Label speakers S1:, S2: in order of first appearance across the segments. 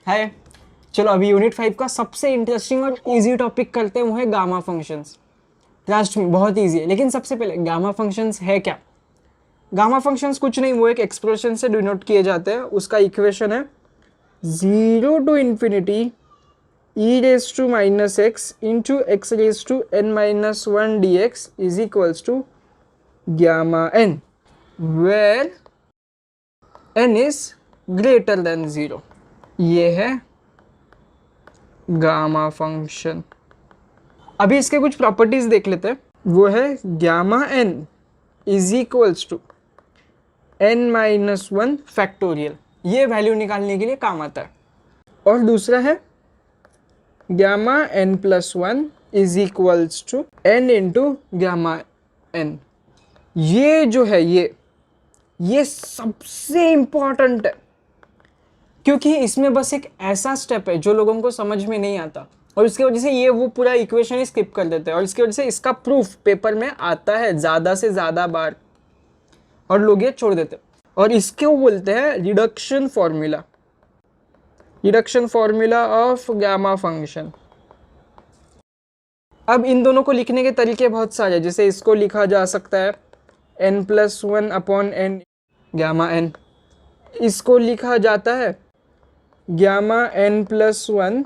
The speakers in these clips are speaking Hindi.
S1: है। चलो अभी यूनिट 5 का सबसे इंटरेस्टिंग और इजी टॉपिक करते हैं, वो है गामा फंक्शंस। ट्रस्ट में बहुत इजी है, लेकिन सबसे पहले गामा फंक्शंस है क्या? गामा फंक्शंस कुछ नहीं, वो एक एक्सप्रेशन से डिनोट किए जाते हैं। उसका इक्वेशन है 0 to infinity e raised to minus x into x raised to n minus 1 dx is equals to gamma n, where n is greater than 0। ये है गामा फंक्शन। अभी इसके कुछ प्रॉपर्टीज देख लेते हैं। वो है gamma n is equals to n minus 1 factorial, ये वैल्यू निकालने के लिए काम आता है। और दूसरा है gamma n plus 1 is equals to n into gamma n। ये जो है ये सबसे इंपॉर्टेंट है, क्योंकि इसमें बस एक ऐसा स्टेप है जो लोगों को समझ में नहीं आता, और इसकी वजह से ये वो पूरा इक्वेशन ही स्किप कर देते हैं, और इसकी वजह से इसका प्रूफ पेपर में आता है ज़्यादा से ज़्यादा बार और लोग ये छोड़ देते हैं। और इसको बोलते हैं reduction formula, reduction formula of gamma function. अब इन दोनों को लिखने के तरीके बहुत सारे हैं। जैसे इसको लिखा जा सकता है n plus 1 upon n gamma n। इसको लिखा जाता है gamma n plus 1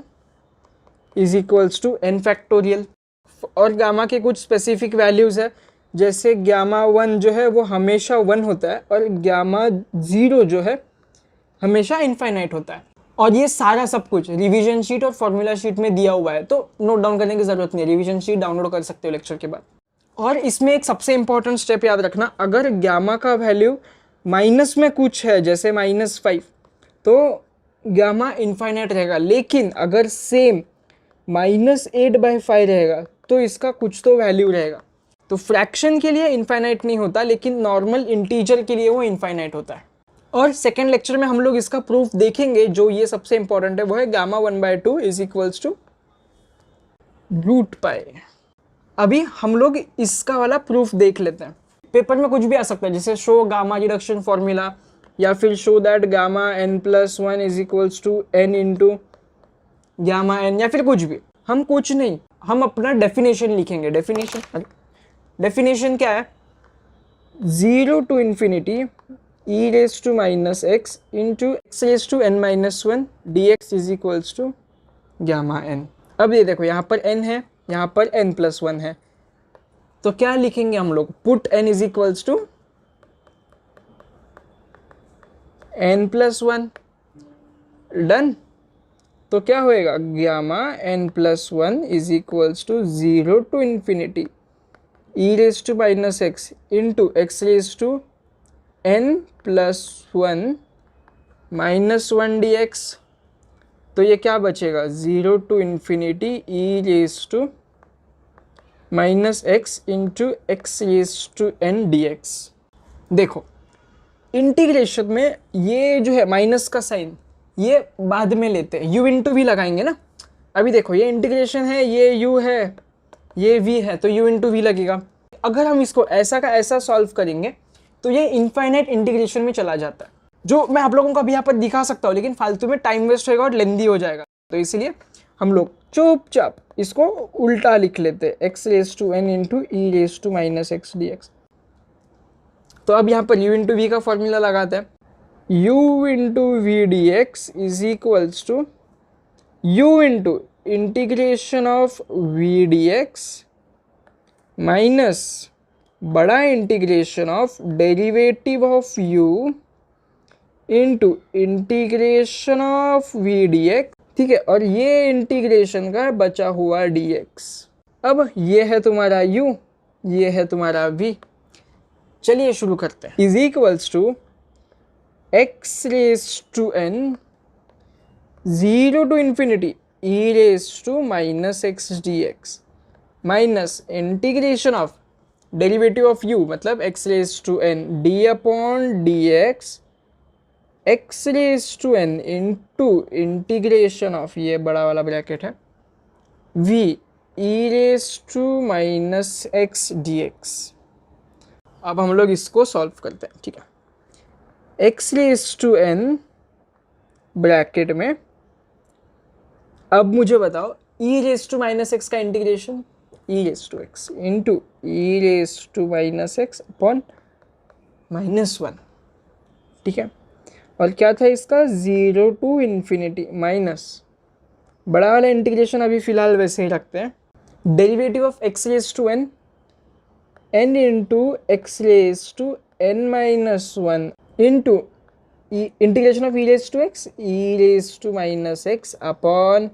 S1: is equals to n factorial. और गामा के कुछ स्पेसिफिक वैल्यूज़ है, जैसे गामा 1 जो है वो हमेशा 1 होता है, और गामा 0 जो है हमेशा इनफाइनाइट होता है। और ये सारा सब कुछ रिवीजन शीट और फॉर्मूला शीट में दिया हुआ है, तो नोट डाउन करने की ज़रूरत नहीं है, रिवीजन शीट डाउनलोड कर सकते हो लेक्चर के बाद। और इसमें एक सबसे इंपॉर्टेंट स्टेप याद रखना, अगर गामा का वैल्यू माइनस में कुछ है जैसे -5, तो गामा इनफाइनाइट रहेगा। लेकिन अगर सेम -8/5 रहेगा तो इसका कुछ तो वैल्यू रहेगा। तो फ्रैक्शन के लिए इनफाइनाइट नहीं होता, लेकिन नॉर्मल इंटीजर के लिए वो इनफाइनाइट होता है। और सेकेंड लेक्चर में हम लोग इसका प्रूफ देखेंगे, जो ये सबसे इंपॉर्टेंट है, वो है गामा 1/2 इज इक्वल्स टू √π। अभी हम लोग इसका वाला प्रूफ देख लेते हैं। पेपर में कुछ भी आ सकता है, जैसे शो गामा रिडक्शन फॉर्मूला, या फिर show that gamma n plus 1 is equals to n into gamma n, या फिर कुछ भी। हम कुछ नहीं, हम अपना डेफिनेशन लिखेंगे। डेफिनेशन क्या है? 0 to infinity e raised to minus x into x raised to n minus 1 dx is equals to gamma n। अब ये देखो, यहाँ पर n है, यहाँ पर n प्लस 1 है, तो क्या लिखेंगे हम लोग? Put n is equals to n plus 1, done. तो क्या होएगा? Gamma n plus 1 is equals to 0 to infinity e raised to minus x into x raised to n plus 1 minus 1 dx। तो ये क्या बचेगा? 0 to infinity e raised to minus x into x raised to n dx। देखो इंटीग्रेशन में ये जो है माइनस का साइन, ये बाद में लेते हैं, u इंटू वी लगाएंगे ना। अभी देखो ये इंटीग्रेशन है, ये u है, ये v है, तो u इंटू वी लगेगा। अगर हम इसको ऐसा का ऐसा सॉल्व करेंगे तो ये इनफाइनाइट इंटीग्रेशन में चला जाता है, जो मैं आप लोगों को अभी यहाँ पर दिखा सकता हूँ, लेकिन फालतू में टाइम वेस्ट होगा और लेंदी हो जाएगा। तो इसलिए हम लोग चुपचाप इसको उल्टा लिख लेते हैं, x raise to n into e raise to minus x d x. तो अब यहाँ पर u इंटू वी का फॉर्मूला लगाते हैं। u into v d x is equals to u into integration of v d x minus बड़ा integration of derivative of u into integration of v d x, ठीक है। और ये इंटीग्रेशन का बचा हुआ dx। अब ये है तुम्हारा u, ये है तुम्हारा v। चलिए शुरू करते हैं। Is equals to x raise to n 0 to infinity e raise to minus x d x minus integration of derivative of u मतलब x raise to n d upon d x x raise to n into integration of, ये बड़ा वाला ब्रैकेट है, v e raise to minus x d x. अब हम लोग इसको सॉल्व करते हैं, ठीक है। x raise to n bracket में अब मुझे बताओ e raise to minus x का integration, e raise to x into e raise to minus x upon -1, ठीक है। और क्या था इसका, 0 टू इन्फिनिटी माइनस, बड़ा वाला इंटीग्रेशन अभी फिलहाल वैसे ही रखते हैं, derivative of x raise to n, n into x raise to n minus 1 into integration of e raise to x, e raise to minus x upon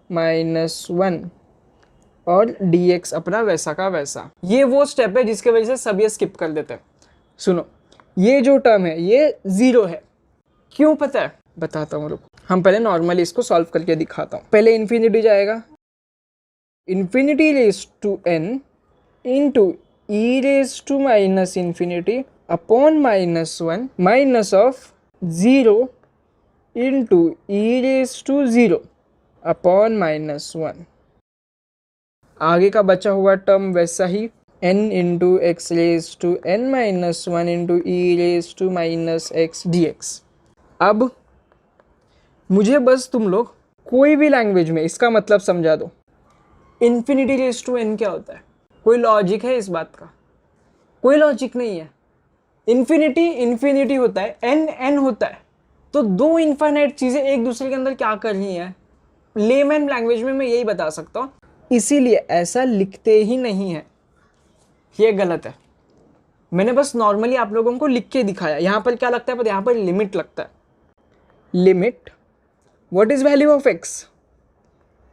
S1: -1 और dx अपना वैसा का वैसा। ये वो स्टेप है जिसके वजह से सब ये स्किप कर देते हैं। सुनो, ये जो टर्म है ये 0 है, क्यों पता है, बताता हूँ, रुको। हम पहले नॉर्मली इसको सॉल्व करके दिखाता हूँ। पहले इन्फिनिटी जाएगा, infinity raise to n into e raise to minus infinity upon -1 minus of 0 into e raise to 0 upon -1। आगे का बचा हुआ टर्म वैसा ही, n into x raise to n minus 1 into e raise to minus x dx। अब मुझे बस तुम लोग कोई भी लैंग्वेज में इसका मतलब समझा दो। इन्फिनिटी रेस टू n क्या होता है? कोई लॉजिक है इस बात का? कोई लॉजिक नहीं है। इन्फिनिटी इन्फिनिटी होता है, n n होता है, तो दो इन्फाइनाइट चीज़ें एक दूसरे के अंदर क्या कर रही हैं, लेमैन लैंग्वेज में मैं यही बता सकता हूँ, इसीलिए ऐसा लिखते ही नहीं है, ये गलत है। मैंने बस नॉर्मली आप लोगों को लिख के दिखाया। यहाँ पर क्या लगता है, पर यहाँ पर लिमिट लगता है। Limit, what is value of x,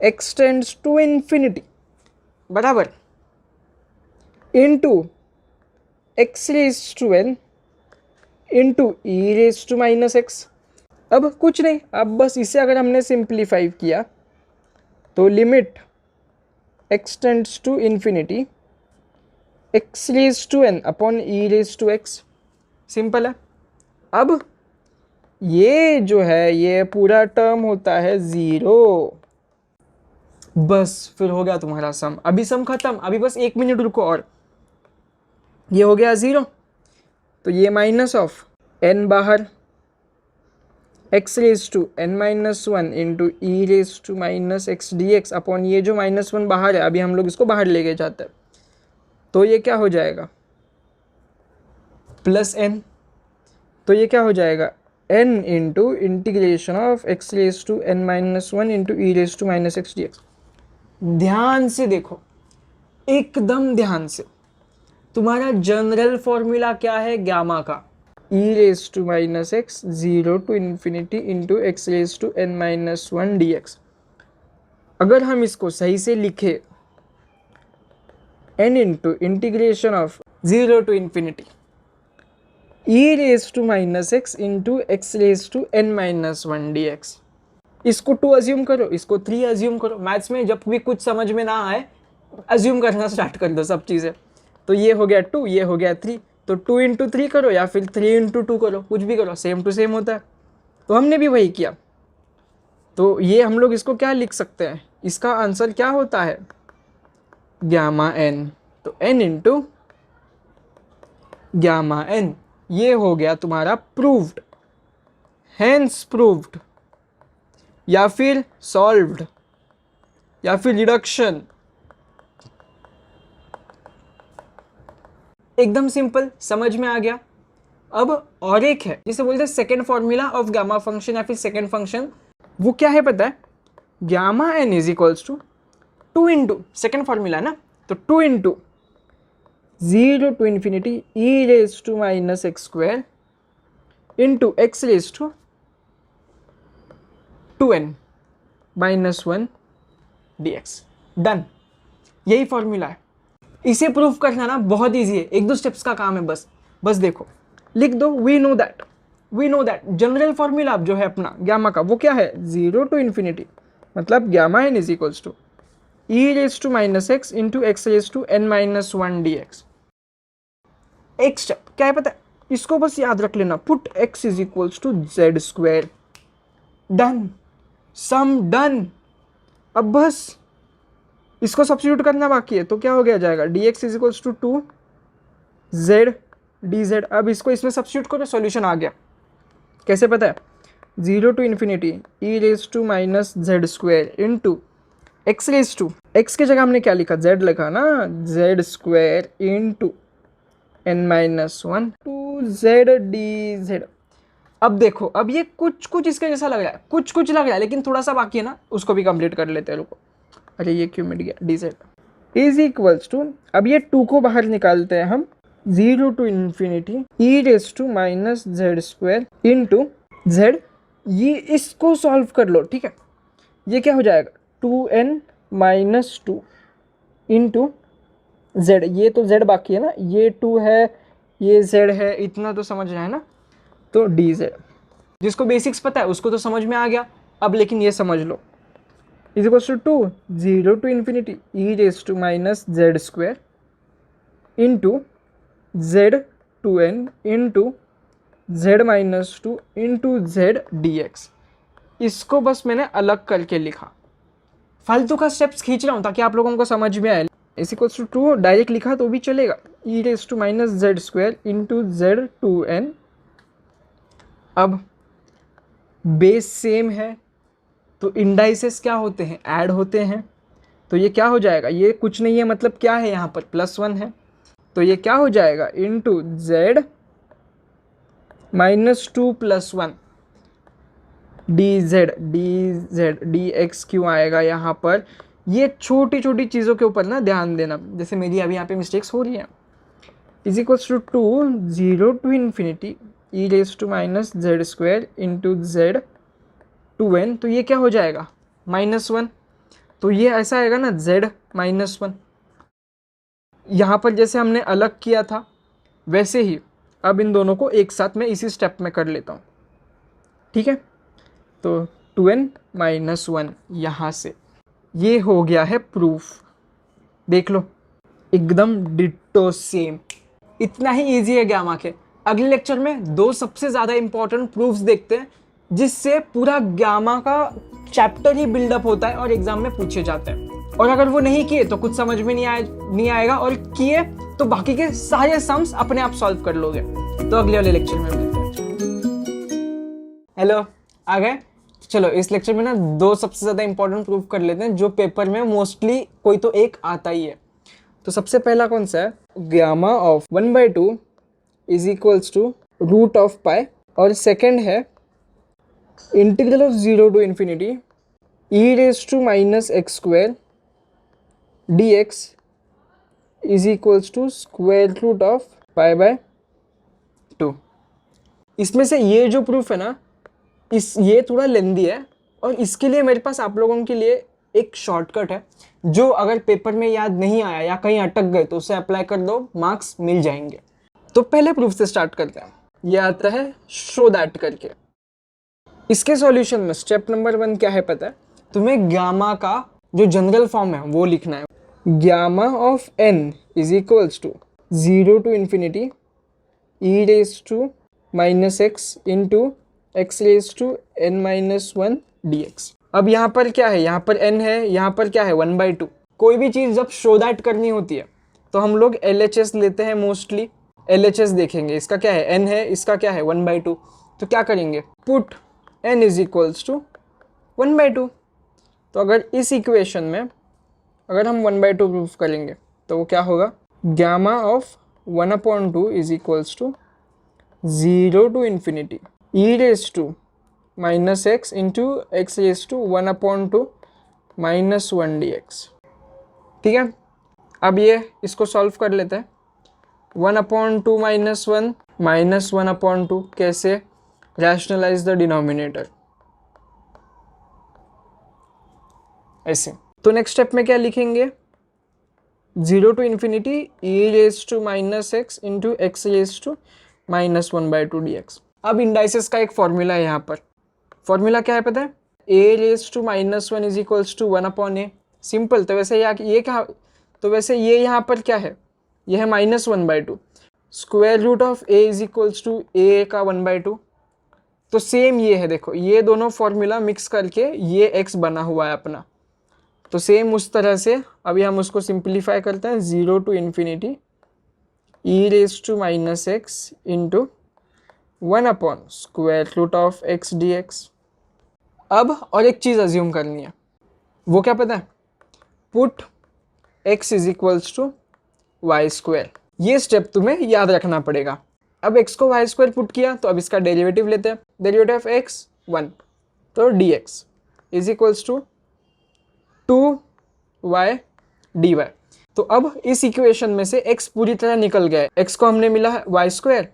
S1: x tends to infinity बराबर into x raise to n into e raise to minus x. अब कुछ नहीं, अब बस इसे अगर हमने सिंप्लीफाई किया तो limit x tends to infinity x raise to n upon e raise to x, simple है। अब ये जो है ये पूरा टर्म होता है 0, बस फिर हो गया तुम्हारा सम। अभी सम खत्म, अभी बस 1 मिनट रुको और ये हो गया 0, तो ये माइनस ऑफ n बाहर, x raise to n minus 1 into e raise to minus x dx upon ये जो -1 बाहर है, अभी हम लोग इसको बाहर लेके जाते हैं, तो ये क्या हो जाएगा, प्लस n, तो ये क्या हो जाएगा, n into integration of x raise to n minus 1 into e raise to minus x dx। ध्यान से देखो, एकदम ध्यान से, तुम्हारा जनरल फॉर्मूला क्या है गामा का, e raise to minus x 0 to infinity into x raise to n minus 1 dx। अगर हम इसको सही से लिखे, n into integration of 0 to infinity e raise to minus x into x raise to n minus 1 dx। इसको 2 अज्यूम करो, इसको 3 अज्यूम करो। मैथ्स में जब भी कुछ समझ में ना आए अज्यूम करना स्टार्ट कर दो सब चीज़ें। तो ये हो गया 2, ये हो गया 3, तो 2 इंटू 3 करो या फिर 3 इंटू 2 करो, कुछ भी करो, सेम टू सेम होता है। तो हमने भी वही किया। तो ये हम लोग इसको क्या लिख सकते हैं, इसका आंसर क्या होता है, गामा n। तो n इंटू गामा n, ये हो गया तुम्हारा प्रूव्ड, हेंस प्रूव्ड, या फिर सॉल्व्ड, या फिर रिडक्शन। एकदम सिंपल, समझ में आ गया। अब और एक है जिसे बोलते हैं second formula of gamma function या फिर सेकेंड फंक्शन। वो क्या है पता है, gamma n is equals to 2 into, second formula है ना, तो 2 into 0 to infinity e raise to minus x square into x raise to 2n minus 1 dx। Done, यही फॉर्मूला है। इसे प्रूफ करना ना बहुत इजी है, 1-2 स्टेप्स का काम है बस। बस देखो, लिख दो, we know that general formula जो है अपना गामा का, वो क्या है, 0 टू इन्फिनिटी, मतलब gamma n is equals to e raise to minus x into x raise to n minus 1 dx। एक स्टेप क्या है पता है, इसको बस याद रख लेना, put x is equals to z square. Done, sum done. अब बस इसको सब्स्टिट्यूट करना बाकी है, तो क्या हो गया जाएगा, dx is equals to 2 z dz। अब इसको इसमें सब्स्टिट्यूट करो, सॉल्यूशन आ गया। कैसे पता है, 0 to infinity e raise to minus z square into x raise to, x की जगह हमने क्या लिखा, जेड लिखा ना, z square into n minus one two z d z. अब देखो, अब ये कुछ कुछ इसके जैसा लग रहा है, कुछ कुछ लग रहा है, लेकिन थोड़ा सा बाकी है ना, उसको भी कंप्लीट कर लेते हैं, रुको। अरे ये क्यों मिट गया, d z is equals to, अब ये 2 को बाहर निकालते हैं हम, 0 to infinity e raise to minus z square into z, ये इसको सॉल्व कर लो, ठीक है। ये क्या हो जाएगा, 2n minus two into z, ये तो जेड बाकी है ना, ये 2 है, ये जेड है, इतना तो समझ रहे हैं ना। तो डी जेड, जिसको बेसिक्स पता है उसको तो समझ में आ गया। अब लेकिन ये समझ लो, is equals to 2 0 to infinity e raise to minus z square into z 2n into z minus two into z d x. इसको बस मैंने अलग करके लिखा, फालतू का स्टेप्स खींच रहा हूँ ताकि आप लोगों को समझ में आए। इज इक्वल्स टू 2 डायरेक्ट लिखा तो भी चलेगा, e raise to minus z square into z 2n। अब बेस सेम है तो इंडाइसेस क्या होते हैं, ऐड होते हैं। तो ये क्या हो जाएगा, ये कुछ नहीं है, मतलब क्या है यहाँ पर +1 है, तो ये क्या हो जाएगा into z minus 2 + 1 D Z d x क्यों आएगा यहाँ पर। ये छोटी छोटी चीज़ों के ऊपर ना ध्यान देना, जैसे मेरी अभी यहाँ पे मिस्टेक्स हो रही हैं। Is equals to 2 0 to infinity e raise to minus z square into z 2n, तो ये क्या हो जाएगा -1, तो ये ऐसा आएगा ना z -1। यहाँ पर जैसे हमने अलग किया था वैसे ही अब इन दोनों को एक साथ मैं इसी स्टेप में कर लेता हूँ, ठीक है। तो 2n -1 यहाँ से, ये हो गया है प्रूफ, देख लो एकदम डिट्टो सेम। इतना ही इजी है गामा के। अगले लेक्चर में 2 सबसे ज़्यादा इंपॉर्टेंट प्रूफ्स देखते हैं जिससे पूरा गामा का चैप्टर ही बिल्डअप होता है और एग्जाम में पूछे जाते हैं। और अगर वो नहीं किए तो कुछ समझ में नहीं आएगा, और किए तो बाकी के सारे सम्स अपने आप सॉल्व कर लोगे। तो अगले वाले लेक्चर में मिलते हैं। हेलो, आ गए? चलो इस लेक्चर में ना 2 सबसे ज़्यादा इंपॉर्टेंट प्रूफ कर लेते हैं जो पेपर में मोस्टली कोई तो एक आता ही है। तो सबसे पहला कौन सा है, gamma of 1/2 is equals to root of pi, और सेकेंड है integral of 0 to infinity e raise to minus x square d x is equals to square root of π/2। इसमें से ये जो प्रूफ है ना, ये थोड़ा लेंदी है, और इसके लिए मेरे पास आप लोगों के लिए एक शॉर्टकट है, जो अगर पेपर में याद नहीं आया या कहीं अटक गए तो उसे अप्लाई कर दो, मार्क्स मिल जाएंगे। तो पहले प्रूफ से स्टार्ट करते हैं। ये आता है शो दैट करके। इसके सॉल्यूशन में स्टेप नंबर 1 क्या है पता है तुम्हें, गामा का जो जनरल फॉर्म है वो लिखना है। Gamma of n is equals to 0 to infinity e raise to minus x into x raise to n-1 dx। अब यहाँ पर क्या है, यहाँ पर n है, यहाँ पर क्या है 1/2। कोई भी चीज़ जब शो दैट करनी होती है तो हम लोग LHS लेते हैं, मोस्टली LHS देखेंगे। इसका क्या है, n है, इसका क्या है 1/2, तो क्या करेंगे, put n is equals to 1/2। तो अगर इस इक्वेशन में अगर हम 1/2 प्रूफ करेंगे तो वो क्या होगा, gamma of 1/2 is equals to 0 to infinity e raise to minus x into x raise to 1/2 -1 dx। ठीक है, अब ये इसको सॉल्व कर लेते हैं। 1/2 -1 -1/2, कैसे, रैशनलाइज द डिनोमिनेटर, ऐसे। तो नेक्स्ट स्टेप में क्या लिखेंगे, 0 to infinity e raise to minus x into x raise to -1/2 dx। अब इंडाइसेस का एक फॉर्मूला है यहाँ पर। फॉर्मूला क्या है पता है, a raise to -1 is equals to 1/a। Simple. तो वैसे ये क्या, तो वैसे ये यहाँ पर क्या है, ये है -1/2। Square root of a is equals to a का 1/2। तो सेम ये है, देखो ये दोनों फॉर्मूला मिक्स करके ये x बना हुआ है अपना। तो सेम उस तरह से अभी हम उसको सिंप्लीफाई करते हैं। 0 to infinity e raise to minus x into 1 upon square root of x d x. अब और एक चीज़ अज्यूम करनी है, वो क्या पता है, put x is equals to y square. ये स्टेप तुम्हें याद रखना पड़ेगा। अब x को वाई स्क्वायर पुट किया तो अब इसका डेरिवेटिव लेते हैं, डेरिवेटिव ऑफ x 1, तो dx is equals to 2y dy। तो अब इस इक्वेशन में से x पूरी तरह निकल गया है, x को हमने मिला वाई स्क्वायर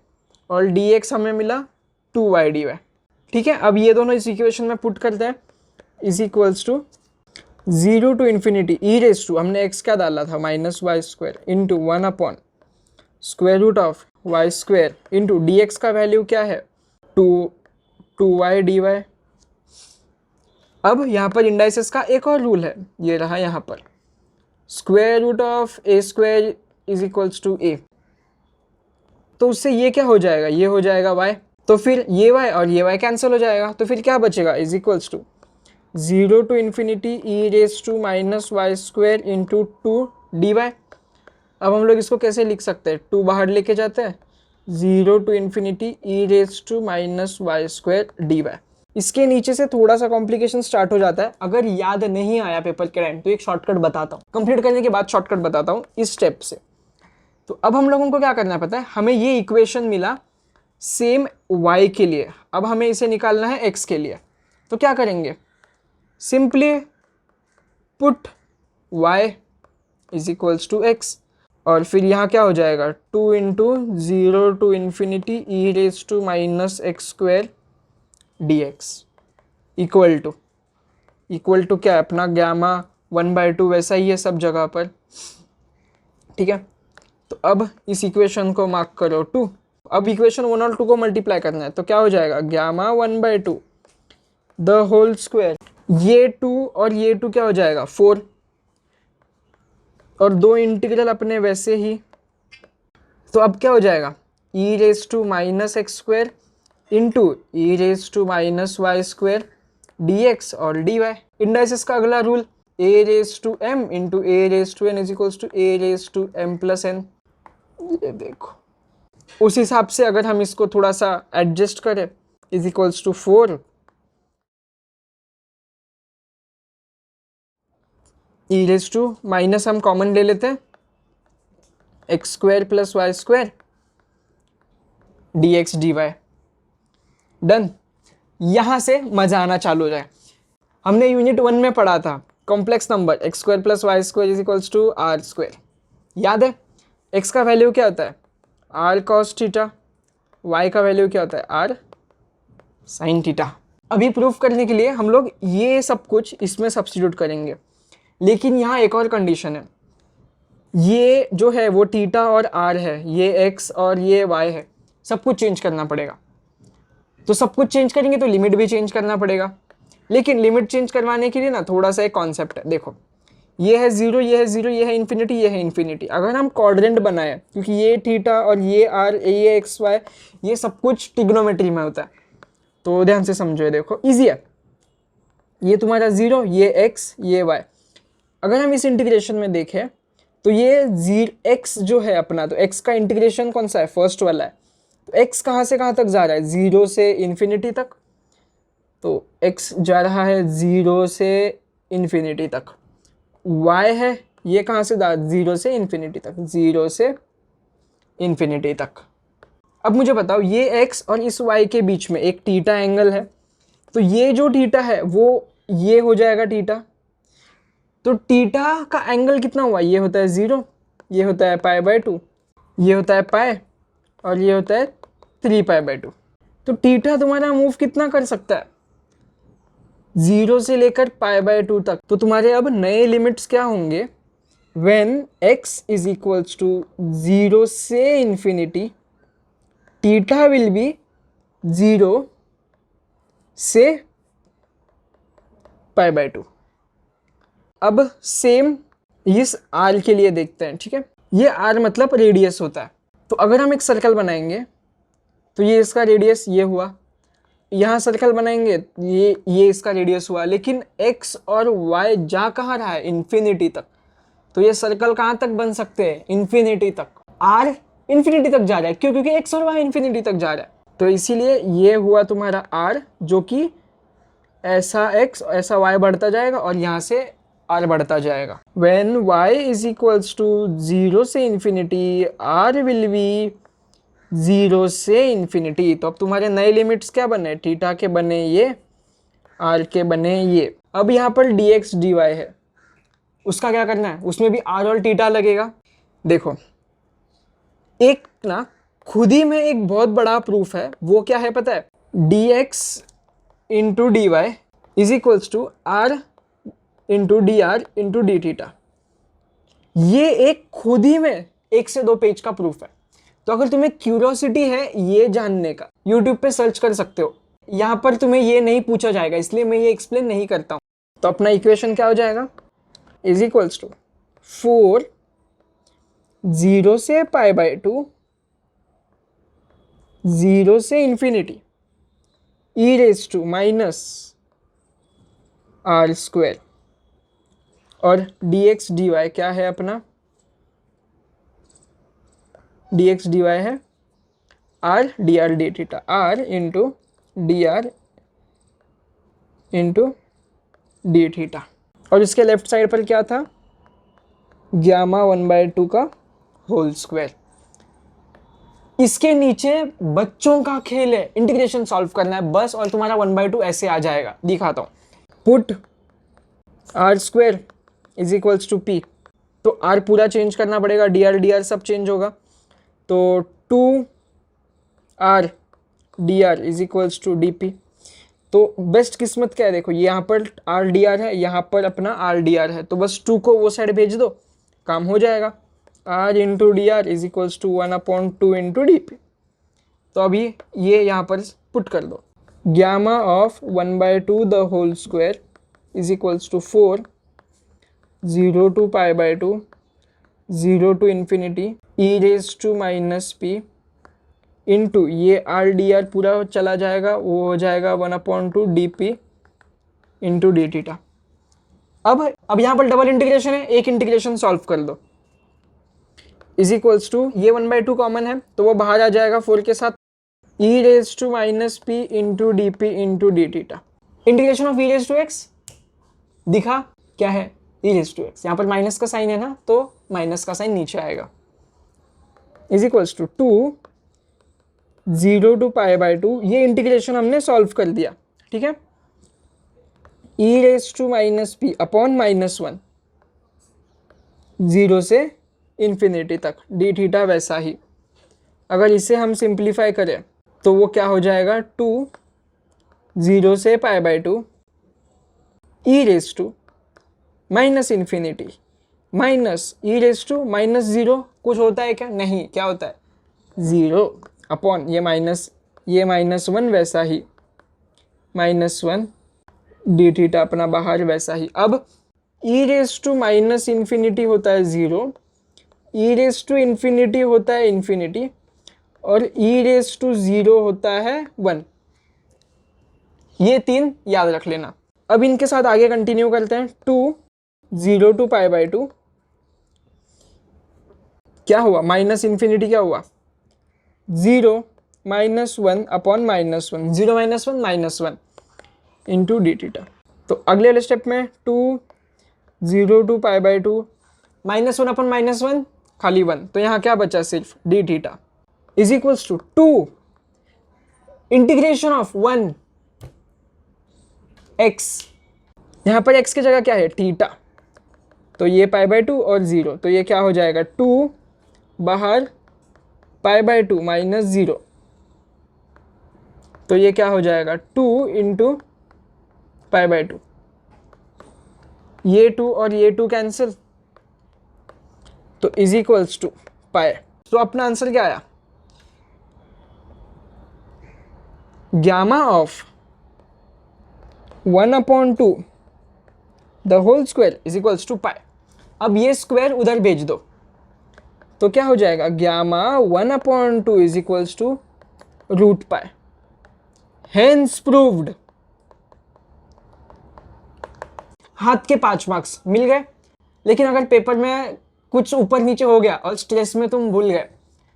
S1: और dx हमें मिला 2y dy। ठीक है, अब ये दोनों इस इक्वेशन में पुट करते हैं, is equals to 0 to infinity e raise to, हमने x क्या डाला था minus y square into 1 upon square root of y square into d x का वैल्यू क्या है 2y dy। अब यहाँ पर इंडाइसेस का एक और रूल है, ये रहा यहाँ पर, square root of a square is equals to a, तो उससे ये क्या हो जाएगा, ये हो जाएगा y, तो फिर ये y और ये y कैंसिल हो जाएगा, तो फिर क्या बचेगा, is equals to 0 to infinity e raise to minus y square into 2 d y. अब हम लोग इसको कैसे लिख सकते हैं, 2 बाहर लेके जाते हैं, 0 to infinity e raise to minus y square d y. इसके नीचे से थोड़ा सा कॉम्प्लिकेशन स्टार्ट हो जाता है, अगर याद नहीं आया पेपर के टाइम तो एक शॉर्टकट बताता हूँ, कंप्लीट करने के बाद शॉर्टकट बताता हूँ इस स्टेप से। तो अब हम लोगों को क्या करना है पता है, हमें ये इक्वेशन मिला सेम y के लिए, अब हमें इसे निकालना है x के लिए। तो क्या करेंगे, simply put y is equals to x, और फिर यहाँ क्या हो जाएगा 2 into 0 to infinity e raise to minus x square d x equal to क्या है अपना गामा 1/2, वैसा ही है सब जगह पर। ठीक है, तो अब इस इक्वेशन को मार्क करो 2, अब इक्वेशन 1 और 2 को मल्टीप्लाई करना है, तो क्या हो जाएगा गामा 1/2 द होल स्क्वायर, ये 2 और ये 2 क्या हो जाएगा 4, और 2 इंटीग्रल अपने वैसे ही, तो अब क्या हो जाएगा e raise to minus x square into e raise to minus y square d x और डी वाई। इंडाइसिस का अगला rule, a raise to m into a raise to n is equals to a raise to m plus n. ये देखो, उस हिसाब से अगर हम इसको थोड़ा सा एडजस्ट करें, is equals to 4 e raise to minus हम कॉमन ले लेते हैं, x square plus y square d x d y. Done. यहाँ से मजा आना चालू हो जाए। हमने यूनिट 1 में पढ़ा था complex number x square plus y square is equals to r square, याद है। एक्स का वैल्यू क्या होता है आर कॉस थीटा, वाई का वैल्यू क्या होता है आर साइन थीटा। अभी प्रूफ करने के लिए हम लोग ये सब कुछ इसमें सब्स्टिट्यूट करेंगे, लेकिन यहाँ एक और कंडीशन है, ये जो है वो थीटा और आर है, ये एक्स और ये वाई है, सब कुछ चेंज करना पड़ेगा। तो सब कुछ चेंज करेंगे तो लिमिट भी चेंज करना पड़ेगा, लेकिन लिमिट चेंज करवाने के लिए ना थोड़ा सा एक कॉन्सेप्ट है। देखो ये है 0, ये है 0, ये है इन्फिनिटी, ये है इन्फिनिटी। अगर हम क्वाड्रेंट बनाए, क्योंकि ये थीटा और ये आर, ये एक्स वाई, ये सब कुछ ट्रिग्नोमेट्री में होता है, तो ध्यान से समझो। ये देखो इजी है, ये तुम्हारा 0, ये एक्स, ये वाई। अगर हम इस इंटीग्रेशन में देखें तो ये 0x जो है अपना, तो x का इंटीग्रेशन कौन सा है फर्स्ट वाला है, तो x कहाँ से कहाँ तक जा रहा है 0 से इन्फिनिटी तक, तो x जा रहा है 0 से इन्फिनिटी तक। y है ये कहाँ से 0 से इन्फिनिटी तक, 0 से इन्फिनिटी तक। अब मुझे बताओ ये x और इस y के बीच में एक थीटा एंगल है, तो ये जो थीटा है वो ये हो जाएगा थीटा। तो थीटा का एंगल कितना हुआ, ये होता है 0, ये होता है π/2, ये होता है पाई और ये होता है 3π/2। तो थीटा तुम्हारा मूव कितना कर सकता है 0 से लेकर π/2 तक। तो तुम्हारे अब नए लिमिट्स क्या होंगे, when x is equals to 0 से इन्फिनिटी, थीटा विल बी 0 से π/2। अब सेम इस r के लिए देखते हैं, ठीक है। ये r मतलब रेडियस होता है। तो अगर हम एक सर्कल बनाएंगे तो ये इसका रेडियस ये हुआ, यहाँ सर्कल बनाएंगे ये इसका रेडियस हुआ, लेकिन x और y जा कहाँ रहा है इन्फिनिटी तक। तो ये सर्कल कहाँ तक बन सकते हैं इन्फिनिटी तक। r इन्फिनिटी तक जा रहा है, क्यों, क्योंकि x और y इन्फिनिटी तक जा रहा है। तो इसीलिए ये हुआ तुम्हारा r, जो कि ऐसा x ऐसा y बढ़ता जाएगा और यहाँ से r बढ़ता जाएगा। When y is equals to 0 से इन्फिनिटी, r विल बी 0 से इन्फिनिटी। तो अब तुम्हारे नए लिमिट्स क्या बने, थीटा के बने ये, r के बने ये। अब यहाँ पर dx dy है, उसका क्या करना है, उसमें भी r और थीटा लगेगा। देखो एक ना खुद ही में एक बहुत बड़ा प्रूफ है, वो क्या है पता है, dx into d y is equals to r into d r into d theta. ये एक खुद ही में 1 से 2 पेज का प्रूफ है। तो अगर तुम्हें क्यूरियोसिटी है ये जानने का, यूट्यूब पे सर्च कर सकते हो। यहाँ पर तुम्हें ये नहीं पूछा जाएगा, इसलिए मैं ये एक्सप्लेन नहीं करता हूँ। तो अपना इक्वेशन क्या हो जाएगा, इज इक्वल्स टू 4 0 से पाई बाई 2 0 से infinity e raise to minus r square, और dx dy क्या है अपना, dx dy है r dr d theta, r into d r into d theta. और इसके लेफ्ट साइड पर क्या था, गामा 1/2 का होल स्क्वायर। इसके नीचे बच्चों का खेल है, इंटीग्रेशन सॉल्व करना है बस, और तुम्हारा 1/2 ऐसे आ जाएगा। दिखाता हूँ, put r square is equals to p. तो आर पूरा चेंज करना पड़ेगा, डी आर सब चेंज होगा। तो 2 r d r is equals to d p. तो बेस्ट किस्मत क्या है, देखो यहाँ पर आर डी आर है, यहाँ पर अपना आर डी आर है, तो बस 2 को वो साइड भेज दो, काम हो जाएगा। R into d r is equals to 1/2 into d p. तो अभी ये यहाँ पर पुट कर दो, gamma of 1/2 the whole square is equals to 4 0 to pi by 2 0 to infinity e raise to minus p into ये आर डी आर पूरा चला जाएगा, वो हो जाएगा 1/2 d p into d theta. अब यहाँ पर डबल इंटीग्रेशन है, एक इंटीग्रेशन सॉल्व कर दो, इज इक्वल्स टू ये 1/2 कॉमन है तो वो बाहर आ जाएगा 4 के साथ, e raise to minus p into d p into d theta. Integration of e raise to x दिखा क्या है, ई रेज टू एक्स, यहाँ पर माइनस का साइन है ना, तो माइनस का साइन नीचे आएगा, is equals to 2 0 to pi by 2। ये इंटीग्रेशन हमने सॉल्व कर दिया, ठीक है। E raise to minus p upon -1 0 से इन्फिनिटी तक डी थीटा वैसा ही। अगर इसे हम सिंप्लीफाई करें तो वो क्या हो जाएगा, 2 0 से pi by 2 e raise to minus infinity minus e raise to -0। कुछ होता है क्या, नहीं, क्या होता है 0 अपॉन ये -1 वैसा ही -1 डी थीटा अपना बाहर वैसा ही। अब ई रेज टू माइनस इन्फिनिटी होता है 0, ई रेज टू इन्फिनिटी होता है इन्फिनिटी, और ई रेज टू 0 होता है 1। ये 3 याद रख लेना। अब इनके साथ आगे कंटिन्यू करते हैं। 2 0 टू पाई बाई 2 क्या हुआ, माइनस इन्फिनिटी क्या हुआ 0 -1 अपॉन -1, 0 -1 -1 इंटू डी थीटा। तो अगले वाले स्टेप में 2 0 टू पाई बाई 2 -1 अपॉन -1 खाली 1, तो यहाँ क्या बचा सिर्फ d theta is equals to 2 integration of 1 x। यहाँ पर x की जगह क्या है, थीटा, तो ये पाई बाई 2 और 0, तो ये क्या हो जाएगा 2 बाहर पाई बाई 2 -0, तो ये क्या हो जाएगा 2 इंटू पाई बाई 2, ये 2 और ये 2 कैंसिल, तो इज इक्वल्स टू पाई। तो अपना आंसर क्या आया, gamma of 1/2 the whole square is equals to pi. अब ये स्क्वायर उधर भेज दो तो क्या हो जाएगा, gamma 1/2 is equals to root pi. Hence proved. हाथ के 5 मार्क्स मिल गए। लेकिन अगर पेपर में कुछ ऊपर नीचे हो गया और स्ट्रेस में तुम भूल गए,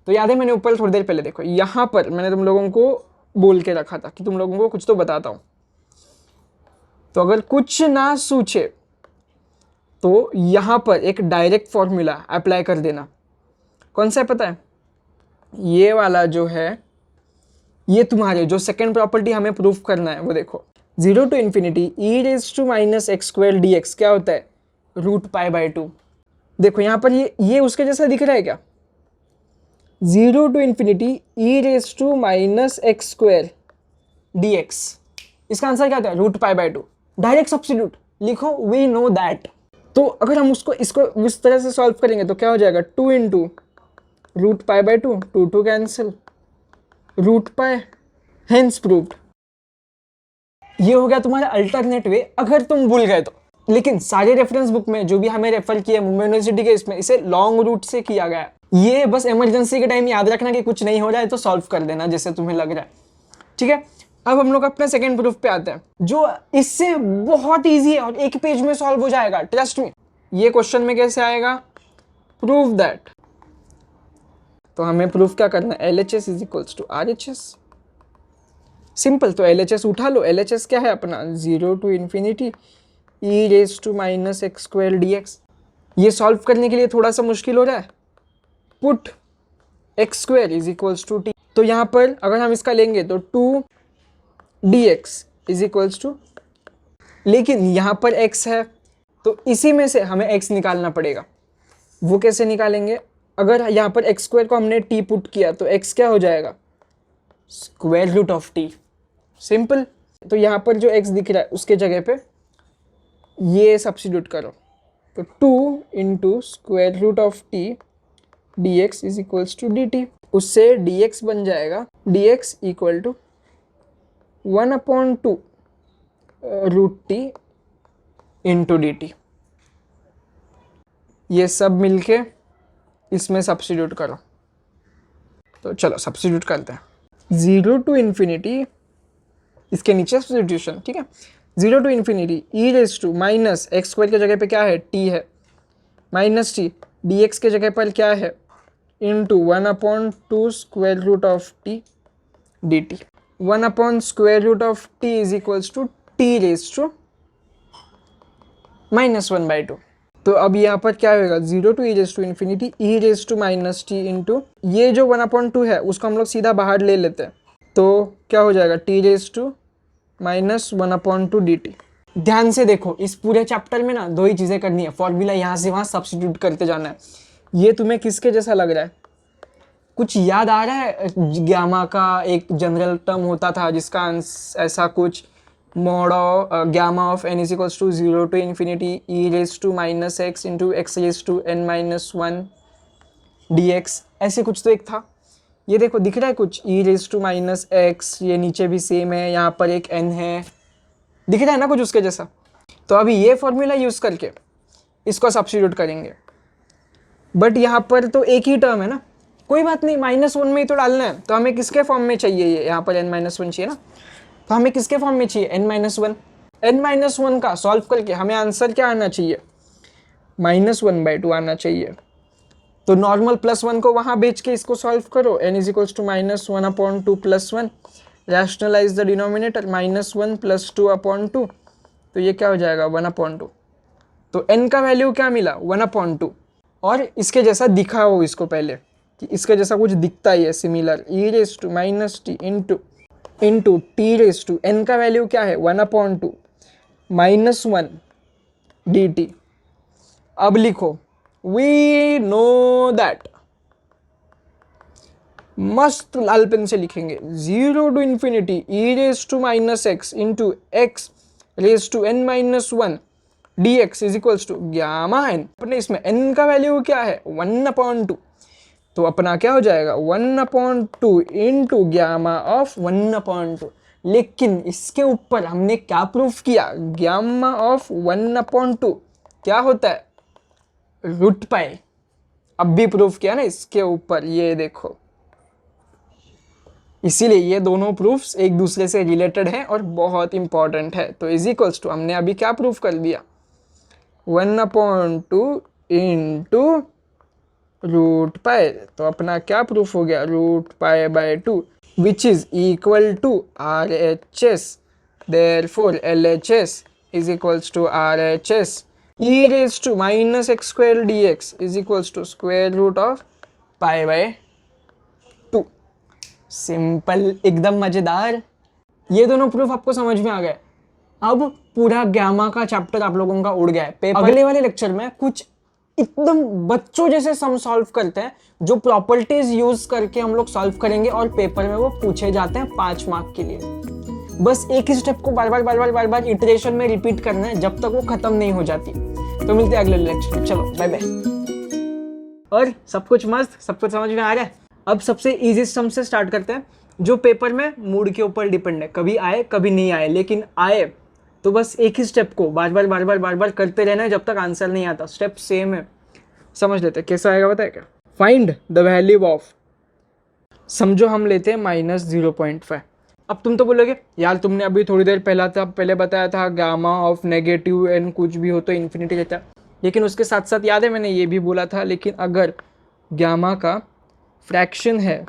S1: तो याद है मैंने ऊपर थोड़ी देर पहले देखो यहाँ पर मैंने तुम लोगों को बोल के रखा था कि तुम लोगों को कुछ तो बताता हूँ। तो अगर कुछ ना सूझे तो यहाँ पर एक डायरेक्ट फॉर्मूला अप्लाई कर देना। कौन सा है पता है? ये वाला जो है, ये तुम्हारे जो सेकेंड प्रॉपर्टी हमें प्रूफ करना है वो देखो, 0 to infinity e raise to minus x square d x क्या होता है? Root pi by 2। देखो यहाँ पर ये उसके जैसा दिख रहा है क्या? 0 to infinity e raise to minus x square d x, इसका आंसर क्या होता है? Root pi by 2। Direct substitute लिखो, वी नो दैट। तो अगर हम इसको इस तरह से सॉल्व करेंगे तो क्या हो जाएगा? 2 into root pi by 2, 2 cancel, root pi, hence proved. ये हो गया तुम्हारा अल्टरनेट वे अगर तुम भूल गए तो। लेकिन सारे रेफरेंस बुक में जो भी हमें रेफर किया मुंबई यूनिवर्सिटी के, इसमें इसे लॉन्ग रूट से किया गया है। ये बस इमरजेंसी के टाइम याद रखना कि कुछ नहीं हो रहा है तो सॉल्व कर देना जैसे तुम्हें लग रहा है, ठीक है। अब हम लोग अपने सेकेंड प्रूफ पे आते हैं, जो इससे बहुत ईजी है और एक पेज में सॉल्व हो जाएगा, ट्रस्ट मी। ये क्वेश्चन में कैसे आएगा? Prove that. तो हमें प्रूफ क्या करना है? LHS is equals to RHS। Simple. तो LHS उठा लो। LHS क्या है अपना? 0 to infinity e raise to minus x square d x. ये सॉल्व करने के लिए थोड़ा सा मुश्किल हो रहा है। Put x square is equals to t. तो यहाँ पर अगर हम इसका लेंगे तो 2 dx इज इक्वल्स टू, लेकिन यहाँ पर x है तो इसी में से हमें x निकालना पड़ेगा। वो कैसे निकालेंगे? अगर यहाँ पर एक्स स्क्वायर को हमने t पुट किया तो x क्या हो जाएगा? Square root of t। Simple. तो यहाँ पर जो x दिख रहा है उसके जगह पे ये सब्स्टिट्यूट करो, तो 2 into square root of t dx is equals to dt। उससे dx बन जाएगा dx equal to 1/2 root t into d t. ये सब मिलके इसमें सब्स्टिट्यूट करो। तो चलो सब्स्टिट्यूट करते हैं। 0 to इन्फिनिटी, इसके नीचे सब्स्टिट्यूशन, ठीक है। 0 to infinity e raise to minus x square के जगह पे क्या है? टी है, माइनस टी, डी एक्स के जगह पर क्या है? Into 1/2 square root of t d t. 1 square root of t is equals to t raise to -1/2। तो अब यहाँ पर क्या होगा? 0 to e raise to infinity e raise to minus t into ये जो 1/2 है उसको हम लोग सीधा बाहर ले लेते हैं, तो क्या हो जाएगा? T raise to -1/2 d t. ध्यान से देखो, इस पूरे चैप्टर में ना दो ही चीज़ें करनी है, फॉर्मूला यहाँ से वहाँ सब्स्टिट्यूट करते जाना है। ये तुम्हें किसके जैसा लग रहा है? कुछ याद आ रहा है? ग्यामा का एक जनरल टर्म होता था जिसका ऐसा कुछ mod gamma of n is equals to 0 to infinity e raised to minus x into x raised to n minus 1 dx, ऐसे कुछ तो एक था। ये देखो दिख रहा है कुछ e raised to minus x, ये नीचे भी सेम है, यहाँ पर एक n है, दिख रहा है ना कुछ उसके जैसा। तो अभी ये फॉर्मूला यूज करके इसको सब्स्टिट्यूट करेंगे, बट यहाँ पर तो एक ही टर्म है ना, कोई बात नहीं, -1 में ही तो डालना है। तो हमें किसके फॉर्म में चाहिए? ये यहाँ पर n-1 चाहिए ना, तो हमें किसके फॉर्म में चाहिए? n-1। n-1 का सॉल्व करके हमें आंसर क्या आना चाहिए? -1/2 आना चाहिए। तो नॉर्मल +1 को वहाँ भेज के इसको सॉल्व करो। n is equals to -1/2 +1, rationalise the denominator, -1 + 2/2, तो ये क्या हो जाएगा? 1/2। तो n का वैल्यू क्या मिला? 1/2। और इसके जैसा दिखाओ इसको पहले कि इसके जैसा कुछ दिखता ही है similar, e raise to minus t into t raise to n का वैल्यू क्या है? 1/2 -1 dt। अब लिखो, वी नो दैट, मस्त लाल पेन से लिखेंगे, 0 to infinity e raise to minus x into x raise to n-1 dx is equals to gamma n। अपने इसमें n का वैल्यू क्या है? 1/2, तो अपना क्या हो जाएगा? 1/2 इंटू गामा ऑफ 1/2। लेकिन इसके ऊपर हमने क्या प्रूफ किया? गामा ऑफ 1/2 क्या होता है? Root pi. अब भी प्रूफ किया ना इसके ऊपर, ये देखो। इसीलिए ये दोनों प्रूफ्स एक दूसरे से रिलेटेड हैं और बहुत इंपॉर्टेंट है। तो इज इक्वल्स टू हमने अभी क्या प्रूफ कर दिया? 1/2 इंटू रूट पाई। तो अपना क्या प्रूफ हो गया? Root pi by 2। which is equal to RHS. Therefore LHS is equals to RHS. E raised to minus x square dx is equals to square root of pi by 2. Simple, एकदम मजेदार। ये दोनों प्रूफ आपको समझ में आ गए। अब पूरा गैमा का चैप्टर आप लोगों का उड़ गया है। अगले वाले लेक्चर में कुछ एकदम बच्चों जैसे सम सॉल्व करते हैं, जो प्रॉपर्टीज यूज करके हम लोग सॉल्व करेंगे और पेपर में वो पूछे जाते हैं 5 मार्क के लिए। बस एक ही स्टेप को बार बार इटरेशन में रिपीट करना है जब तक वो खत्म नहीं हो जाती। तो मिलते हैं अगले लेक्चर में। चलो बाय बाय। और सब कुछ मस्त, सब कुछ समझ में आ रहा है। अब सबसे इजी सम से स्टार्ट करते हैं, जो पेपर में मूड के ऊपर डिपेंड है, कभी आए कभी नहीं आए, लेकिन आए तो बस एक ही स्टेप को बार बार करते रहना है जब तक आंसर नहीं आता। स्टेप सेम है, समझ लेते हैं कैसा आएगा, बताए क्या। फाइंड द वैल्यू ऑफ, समझो हम लेते हैं -0.5। अब तुम तो बोलोगे यार तुमने अभी थोड़ी देर पहले बताया था गामा ऑफ नेगेटिव एन कुछ भी हो तो इन्फिनिटी रहता है, लेकिन उसके साथ साथ याद है मैंने ये भी बोला था, लेकिन अगर गामा का फ्रैक्शन है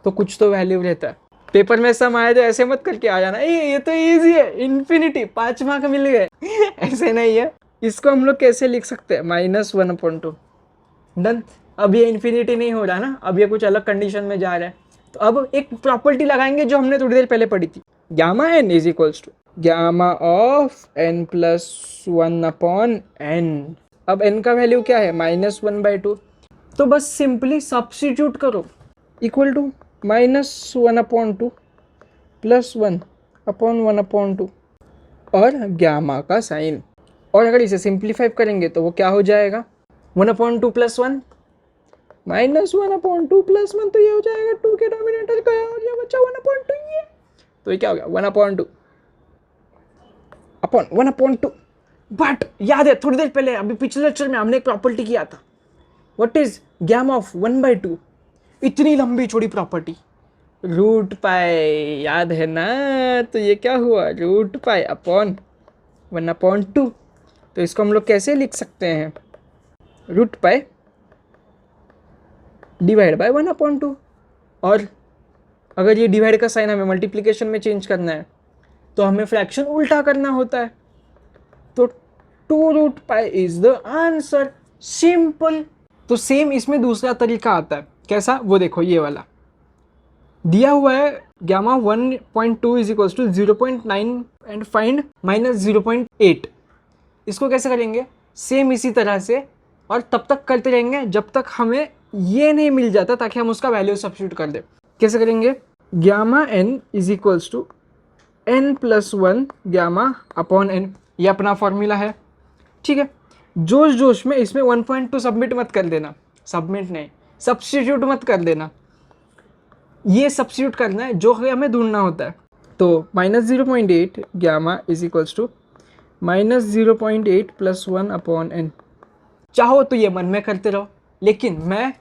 S1: तो कुछ तो वैल्यू रहता है। पेपर में सम आया तो ऐसे मत करके आ जाना ये तो इजी है, इन्फिनिटी 5 मार्क मिल गए ऐसे नहीं है। इसको हम लोग कैसे लिख सकते हैं, -1/2। डन। अब ये इन्फिनिटी नहीं हो रहा ना, अब ये कुछ अलग कंडीशन में जा रहा है। तो अब एक प्रॉपर्टी लगाएंगे जो हमने थोड़ी देर पहले पढ़ी थी, gamma n is equals to gamma of n + 1/n। अब n का वैल्यू क्या है, -1/2। तो बस सिंपली सब्स्टिट्यूट करो, इक्वल टू -1/2 + 1/1/2 और गामा का साइन। और अगर इसे सिंप्लीफाई करेंगे तो वो क्या हो जाएगा, 1/2 + 1 -1/2 + 1, तो ये हो जाएगा 2 के डोमिनेटर का और ये बचा 1/2 ये, तो ये क्या हो गया 1/2/1/2। बट याद है थोड़ी देर पहले अभी पिछले लेक्चर में हमने एक प्रॉपर्टी किया था, व्हाट इज गामा ऑफ 1/2, इतनी लंबी छोड़ी प्रॉपर्टी, रूट पाई, याद है ना। तो ये क्या हुआ, रूट पाई अपॉन 1/2। तो इसको हम लोग कैसे लिख सकते हैं, रूट पाई डिवाइड बाय 1/2। और अगर ये डिवाइड का साइन हमें मल्टीप्लिकेशन में चेंज करना है तो हमें फ्रैक्शन उल्टा करना होता है। तो 2√π इज द आंसर, सिंपल। तो सेम इसमें दूसरा तरीका आता है, कैसा वो देखो, ये वाला दिया हुआ है gamma 1.2 is equals to 0.9 and find -0.8। इसको कैसे करेंगे, सेम इसी तरह से, और तब तक करते रहेंगे जब तक हमें ये नहीं मिल जाता, ताकि हम उसका वैल्यू सब्स्टिट्यूट कर दें। कैसे करेंगे, gamma n is equals to n + 1 gamma upon n, ये अपना फॉर्मूला है, ठीक है। जोश जोश में इसमें 1.2 सबमिट मत कर देना, सबमिट नहीं, सब्स्टिट्यूट मत कर देना, ये सब्स्टिट्यूट करना है जो हमें ढूंढना होता है। तो -0.8 gamma is equals to -0.8 + 1/n। चाहो तो ये मन में करते रहो, लेकिन मैं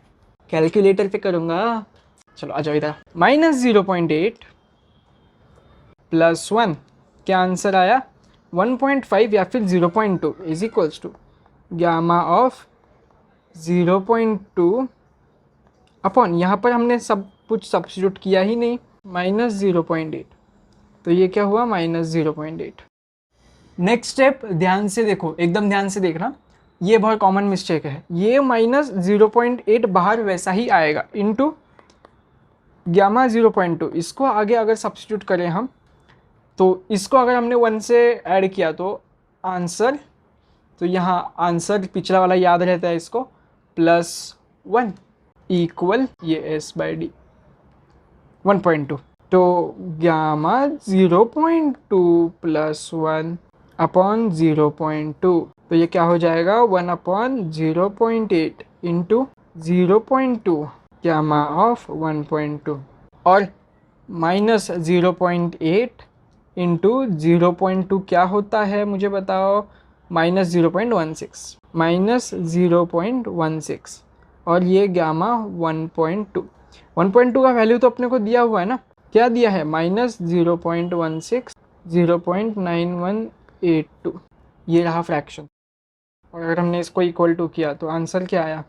S1: कैलकुलेटर पे करूँगा। चलो आ जाओ इधर, -0.8 + 1, क्या आंसर आया 1.5 या फिर 0.2 is equals to gamma of 0.2 upon, यहाँ पर हमने सब कुछ सब्स्टिट्यूट किया ही नहीं, -0.8। तो ये क्या हुआ -0.8। नेक्स्ट स्टेप ध्यान से देखो, एकदम ध्यान से देखना, ये बहुत कॉमन मिस्टेक है। ये -0.8 बाहर वैसा ही आएगा इनटू गामा 0.2। इसको आगे अगर सब्स्टिट्यूट करें हम, तो इसको अगर हमने 1 से ऐड किया तो आंसर, तो यहाँ आंसर पिछला वाला याद रहता है इसको, +1 इक्वल ये s/d 1.2। तो गामा 0.2 + 1 अपॉन 0.2, तो ये क्या हो जाएगा 1/0.8 इंटू 0.2 गामा ऑफ 1.2 और -0.8 इंटू 0.2 क्या होता है मुझे बताओ, -0.16, -0.16। और ये गामा 1.2 का वैल्यू तो अपने को दिया हुआ है ना, क्या दिया है -0.16 0.9182, ये रहा फ्रैक्शन। और अगर हमने इसको इक्वल टू किया तो आंसर क्या आया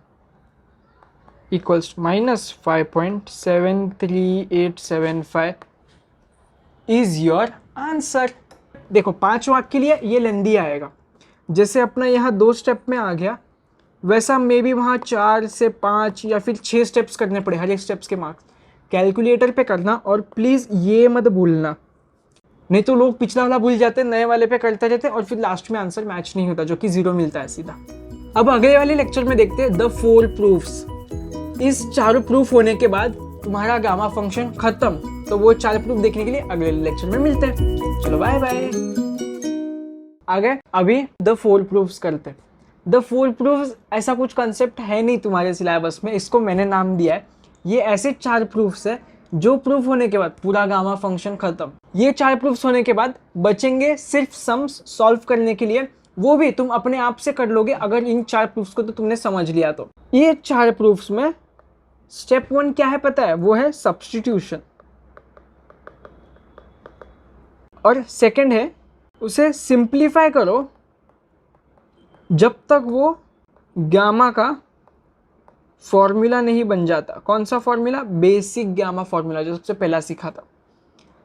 S1: equals minus 5.73875 is your answer. देखो 5 वाक्य के लिए ये लेंदी आएगा, जैसे अपना यहाँ 2 स्टेप में आ गया, वैसा मे बी वहाँ 4 से 5 या फिर 6 स्टेप्स करने पड़े, हर एक स्टेप्स के मार्क्स कैलकुलेटर पे करना। और प्लीज़ ये मत भूलना, नहीं तो लोग पिछला वाला भूल जाते, नए वाले पे करते रहते और फिर लास्ट में आंसर मैच नहीं होता, जो कि 0 मिलता है सीधा। अब अगले वाले लेक्चर में देखते हैं द 4 प्रूफ्स। इस 4 प्रूफ होने के बाद तुम्हारा गामा फंक्शन खत्म। तो वो 4 प्रूफ देखने के लिए अगले लेक्चर में मिलते हैं। चलो बाय बाय। आगे अभी द 4 प्रूफ्स करते हैं। द 4 प्रूफ्स ऐसा कुछ कंसेप्ट है नहीं तुम्हारे सिलेबस में, इसको मैंने नाम दिया है। ये ऐसे 4 प्रूफ्स है जो प्रूफ होने के बाद पूरा गामा फंक्शन खत्म। ये 4 प्रूफ्स होने के बाद बचेंगे सिर्फ सम्स सॉल्व करने के लिए, वो भी तुम अपने आप से कर लोगे अगर इन 4 प्रूफ्स को तो तुमने समझ लिया तो। ये 4 प्रूफ्स में स्टेप 1 क्या है पता है, वो है सब्स्टिट्यूशन, और सेकंड है उसे सिंप्लीफाई करो जब तक वो गामा का फॉर्मूला नहीं बन जाता। कौन सा फॉर्मूला? बेसिक गामा फॉर्मूला, जो सबसे पहला सीखा था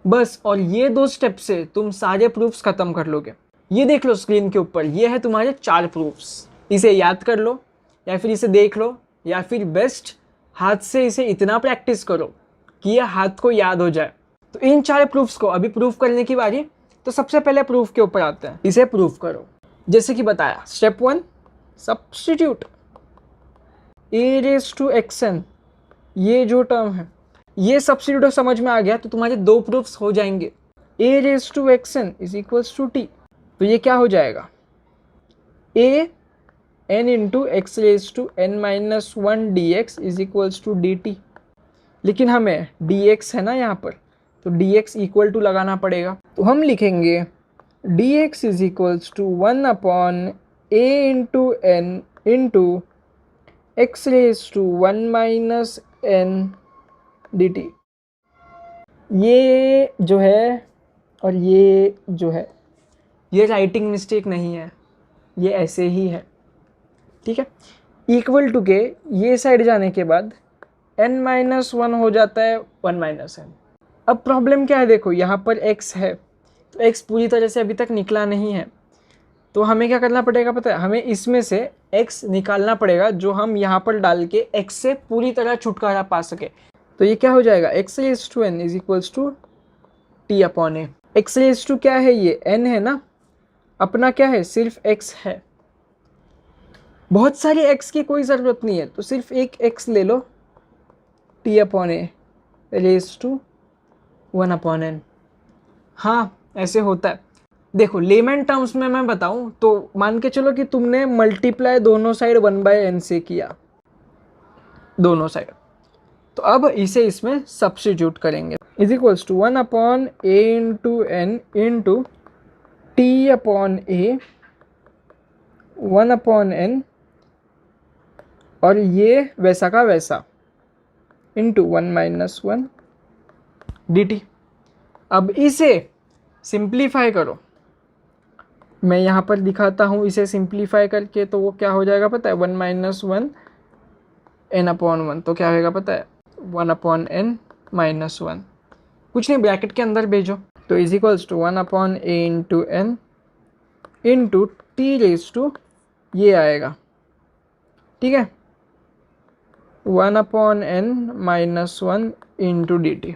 S1: बस। और ये 2 स्टेप से तुम सारे प्रूफ्स खत्म कर लोगे। ये देख लो स्क्रीन के ऊपर, ये है तुम्हारे 4 प्रूफ्स। इसे याद कर लो या फिर इसे देख लो, या फिर बेस्ट हाथ से इसे इतना प्रैक्टिस करो कि ये हाथ को याद हो जाए। तो इन 4 प्रूफ्स को अभी प्रूफ करने की बारी। तो सबसे पहले प्रूफ के ऊपर आते हैं, इसे प्रूफ करो। जैसे कि बताया step 1 substitute a raise to xn, ये जो टर्म है ये सब्स्टिट्यूट समझ में आ गया तो तुम्हारे 2 प्रूफ्स हो जाएंगे। a raise to xn is equals to t, तो ये क्या हो जाएगा a n into x raise to n minus 1 dx is equals to dt। लेकिन हमें dx है ना यहाँ पर, तो dx इक्वल टू लगाना पड़ेगा। तो हम लिखेंगे dx is equals to 1 upon a into n into x raise to 1 minus n dt। ये जो है और ये जो है ये राइटिंग मिस्टेक नहीं है, ये ऐसे ही है, ठीक है। इक्वल टू के ये साइड जाने के बाद n माइनस 1 हो जाता है 1 माइनस n। अब प्रॉब्लम क्या है, देखो यहाँ पर x है तो x पूरी तरह से अभी तक निकला नहीं है, तो हमें क्या करना पड़ेगा पता है, हमें इसमें से x निकालना पड़ेगा जो हम यहाँ पर डाल के x से पूरी तरह छुटकारा पा सके। तो ये क्या हो जाएगा x raise to n is equals to t upon a। x raise to क्या है, ये n है ना, अपना क्या है सिर्फ x है, बहुत सारी x की कोई ज़रूरत नहीं है, तो सिर्फ एक x ले लो, t upon a raise to 1 upon n। हाँ ऐसे होता है। देखो लेमन टर्म्स में मैं बताऊं तो मान के चलो कि तुमने मल्टीप्लाई दोनों साइड 1/n से किया, दोनों साइड, तो अब इसे इसमें सब्स्टिट्यूट करेंगे। Is equals to 1 upon a into n into t upon a 1 upon n, और ये वैसा का वैसा इंटू 1 माइनस 1 dt। अब इसे सिंप्लीफाई करो, मैं यहाँ पर दिखाता हूँ इसे सिंप्लीफाई करके, तो वो क्या हो जाएगा पता है 1 माइनस 1 n अपॉन 1, तो क्या होगा पता है 1 अपॉन n माइनस 1, कुछ नहीं ब्रैकेट के अंदर भेजो, तो is equals to 1 upon a into n into t raise to ये आएगा, ठीक है 1 upon n minus 1 into d t,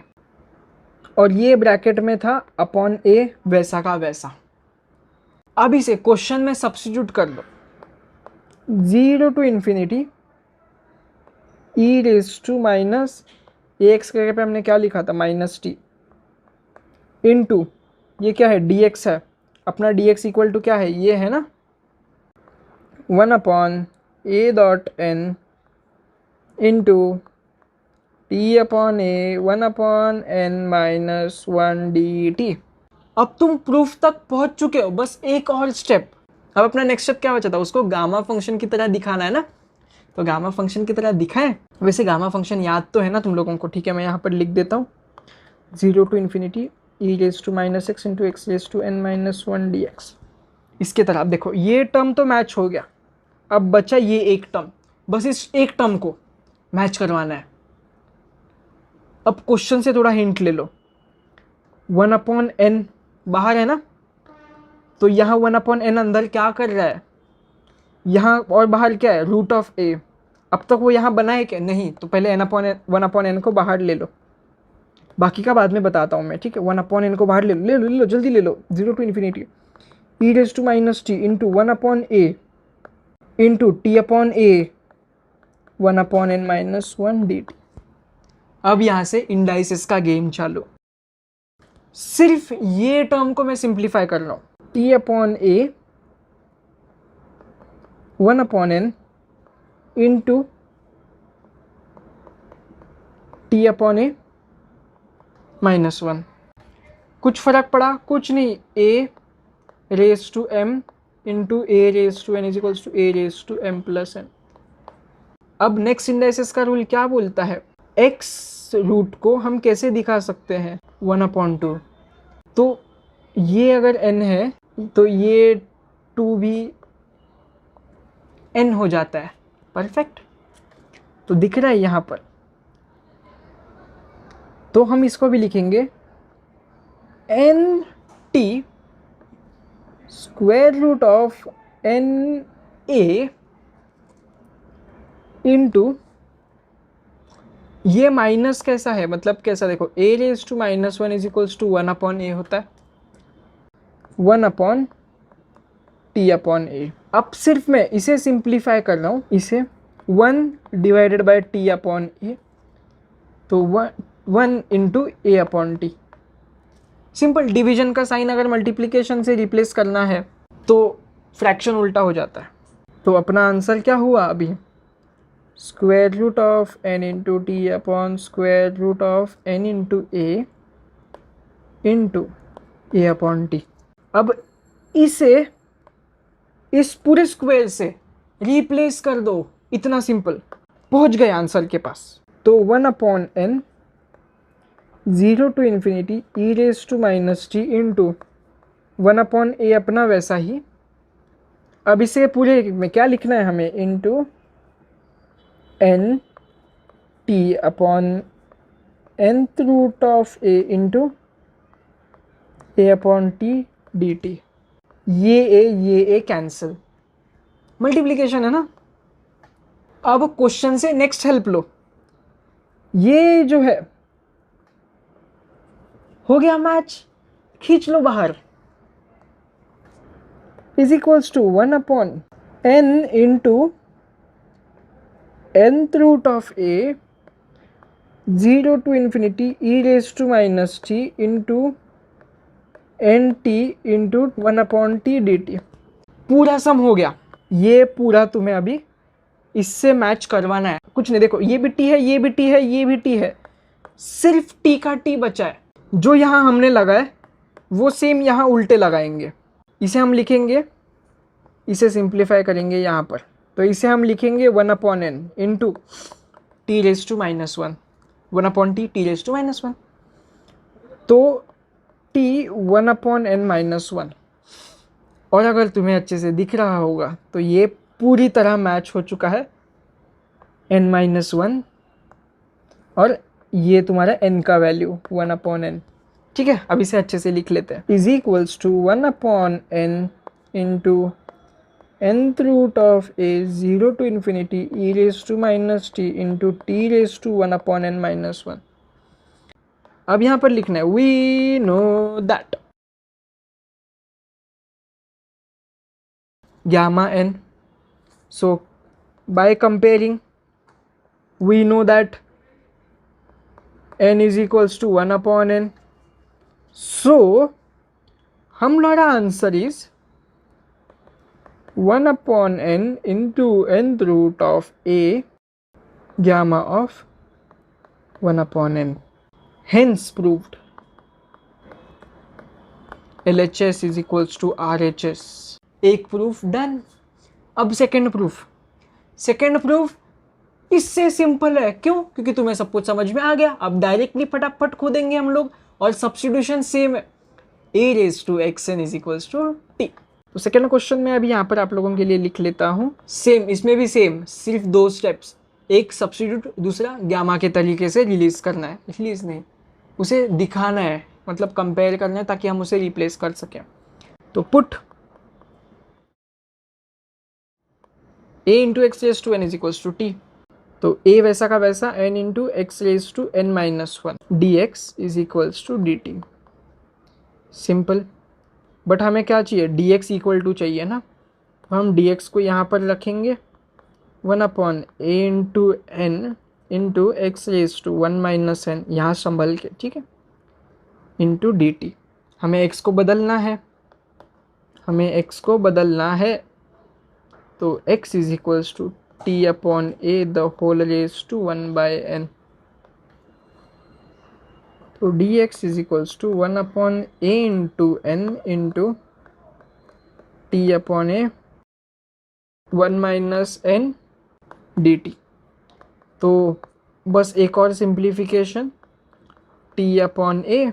S1: और ये ब्रैकेट में था अपॉन a वैसा का वैसा। अब इसे क्वेश्चन में सब्स्टिट्यूट कर दो, 0 to infinity e raise to minus ax के पे हमने क्या लिखा था माइनस t इंटू ये क्या है dx है, अपना dx इक्वल टू क्या है, ये है ना 1 upon a dot n into t upon a 1 upon n minus 1 dt। अब तुम प्रूफ तक पहुंच चुके हो, बस एक और स्टेप। अब अपना नेक्स्ट स्टेप क्या बचा था, उसको गामा फंक्शन की तरह दिखाना है ना, तो गामा फंक्शन की तरह दिखाएं। वैसे गामा फंक्शन याद तो है ना तुम लोगों को, ठीक है मैं यहाँ पर लिख देता हूँ 0 to infinity e raise to minus x into x raise to n minus 1 dx। इसके तरह अब देखो ये टर्म तो मैच हो गया, अब बचा ये एक टर्म, बस इस एक टर्म को मैच करवाना है। अब क्वेश्चन से थोड़ा हिंट ले लो। 1/n बाहर है ना, तो यहाँ 1/n अंदर क्या कर रहा है, यहाँ और बाहर क्या है, रूट ऑफ a। अब तक वो यहाँ बना है क्या, नहीं, तो पहले 1/n को बाहर ले लो, बाकी का बाद में बताता हूँ मैं, ठीक है। 1/n को बाहर ले लो जल्दी ले लो। 0 to infinity e raised to minus t into 1/a into t/a 1/n minus 1 dt। अब यहाँ से इंडाइसिस का गेम चालू। सिर्फ ये टर्म को मैं सिंप्लीफाई कर रहा हूँ, t/a 1/n into t/a minus 1। कुछ फर्क पड़ा, कुछ नहीं, a raise to m into a raise to n is equals to a raise to m plus n। अब नेक्स्ट इंडाइसिस का रूल क्या बोलता है, x रूट को हम कैसे दिखा सकते हैं, 1/2। तो ये अगर n है तो ये 2 भी n हो जाता है, परफेक्ट। तो दिख रहा है यहाँ पर, तो हम इसको भी लिखेंगे n t square root of n a into, ये माइनस कैसा है, मतलब कैसा, देखो a raise to minus 1 is equals to 1/a होता है, 1/t/a। अब सिर्फ मैं इसे सिंप्लीफाई कर रहा हूँ, इसे 1 डिवाइडेड बाय t/a, तो 1 इंटू a/t। सिंपल डिवीजन का साइन अगर मल्टीप्लिकेशन से रिप्लेस करना है तो फ्रैक्शन उल्टा हो जाता है। तो अपना आंसर क्या हुआ अभी, square root of n into t upon square root of n into a into a/t। अब इसे इस पूरे स्क्वायर से रिप्लेस कर दो, इतना सिंपल, पहुंच गए आंसर के पास। तो 1/n 0 to infinity e raised to minus t into 1/a अपना वैसा ही। अब इसे पूरे में क्या लिखना है हमें, into n t upon nth root of a into a/t dt। ये कैंसिल, मल्टीप्लिकेशन है ना। अब क्वेश्चन से नेक्स्ट हेल्प लो, ये जो है हो गया मैच, खींच लो बाहर, is equals to 1/n into nth root of a 0 to infinity e raised to minus t into nt into 1/t dt। पूरा सम हो गया, ये पूरा तुम्हें अभी इससे मैच करवाना है, कुछ नहीं। देखो ये भी t है, ये भी t है, ये भी t है, सिर्फ t का t बचा है। जो यहाँ हमने लगाए वो सेम यहाँ उल्टे लगाएंगे। इसे हम लिखेंगे, इसे सिंप्लीफाई करेंगे यहाँ पर, तो इसे हम लिखेंगे 1/n into t raise to minus 1, 1/t t raise to minus 1, तो t 1/n माइनस 1। और अगर तुम्हें अच्छे से दिख रहा होगा तो ये पूरी तरह मैच हो चुका है, n-1, और ये तुम्हारा n का वैल्यू 1/n, ठीक है। अब इसे अच्छे से लिख लेते हैं, is equals to 1/n into nth root of a 0 to infinity e raised to minus t into t raised to 1/n minus 1। अब यहाँ पर लिखना है we know that gamma n, so by comparing we know that n is equals to 1/n, so हमारा answer is 1/n into nth root of a gamma of 1/n, hence proved LHS is equals to RHS। एक प्रूफ डन। अब सेकेंड प्रूफ इससे सिंपल है, क्यों, क्योंकि तुम्हें सब कुछ समझ में आ गया। अब डायरेक्टली फटाफट खोदेंगे हम लोग, और सब्स्टिट्यूशन सेम है, a raised to xn is equals to t। तो सेकेंड क्वेश्चन में अभी यहाँ पर आप लोगों के लिए लिख लेता हूँ, सेम, इसमें भी सेम, सिर्फ 2 स्टेप्स। एक सब्स्टिट्यूट, दूसरा गामा के तरीके से रिलीज करना है, रिलीज नहीं, उसे दिखाना है, मतलब कंपेयर करना है ताकि हम उसे रिप्लेस कर सकें। तो put a into x raise to n is equals to t, तो a वैसा का वैसा n into x raise to n minus one d x is equals to d t. Simple, but हमें क्या चाहिए, dx इक्वल टू चाहिए ना, हम dx को यहाँ पर रखेंगे 1/a into n into x raise to one minus n, यहाँ संभल के, ठीक है, इंटू डी टी। हमें x को बदलना है, हमें x को बदलना है, तो x is equals to t upon a the whole raise to 1/n, तो dx is equals to 1/a into n into t upon a 1 minus n d t. तो बस एक और simplification, t upon a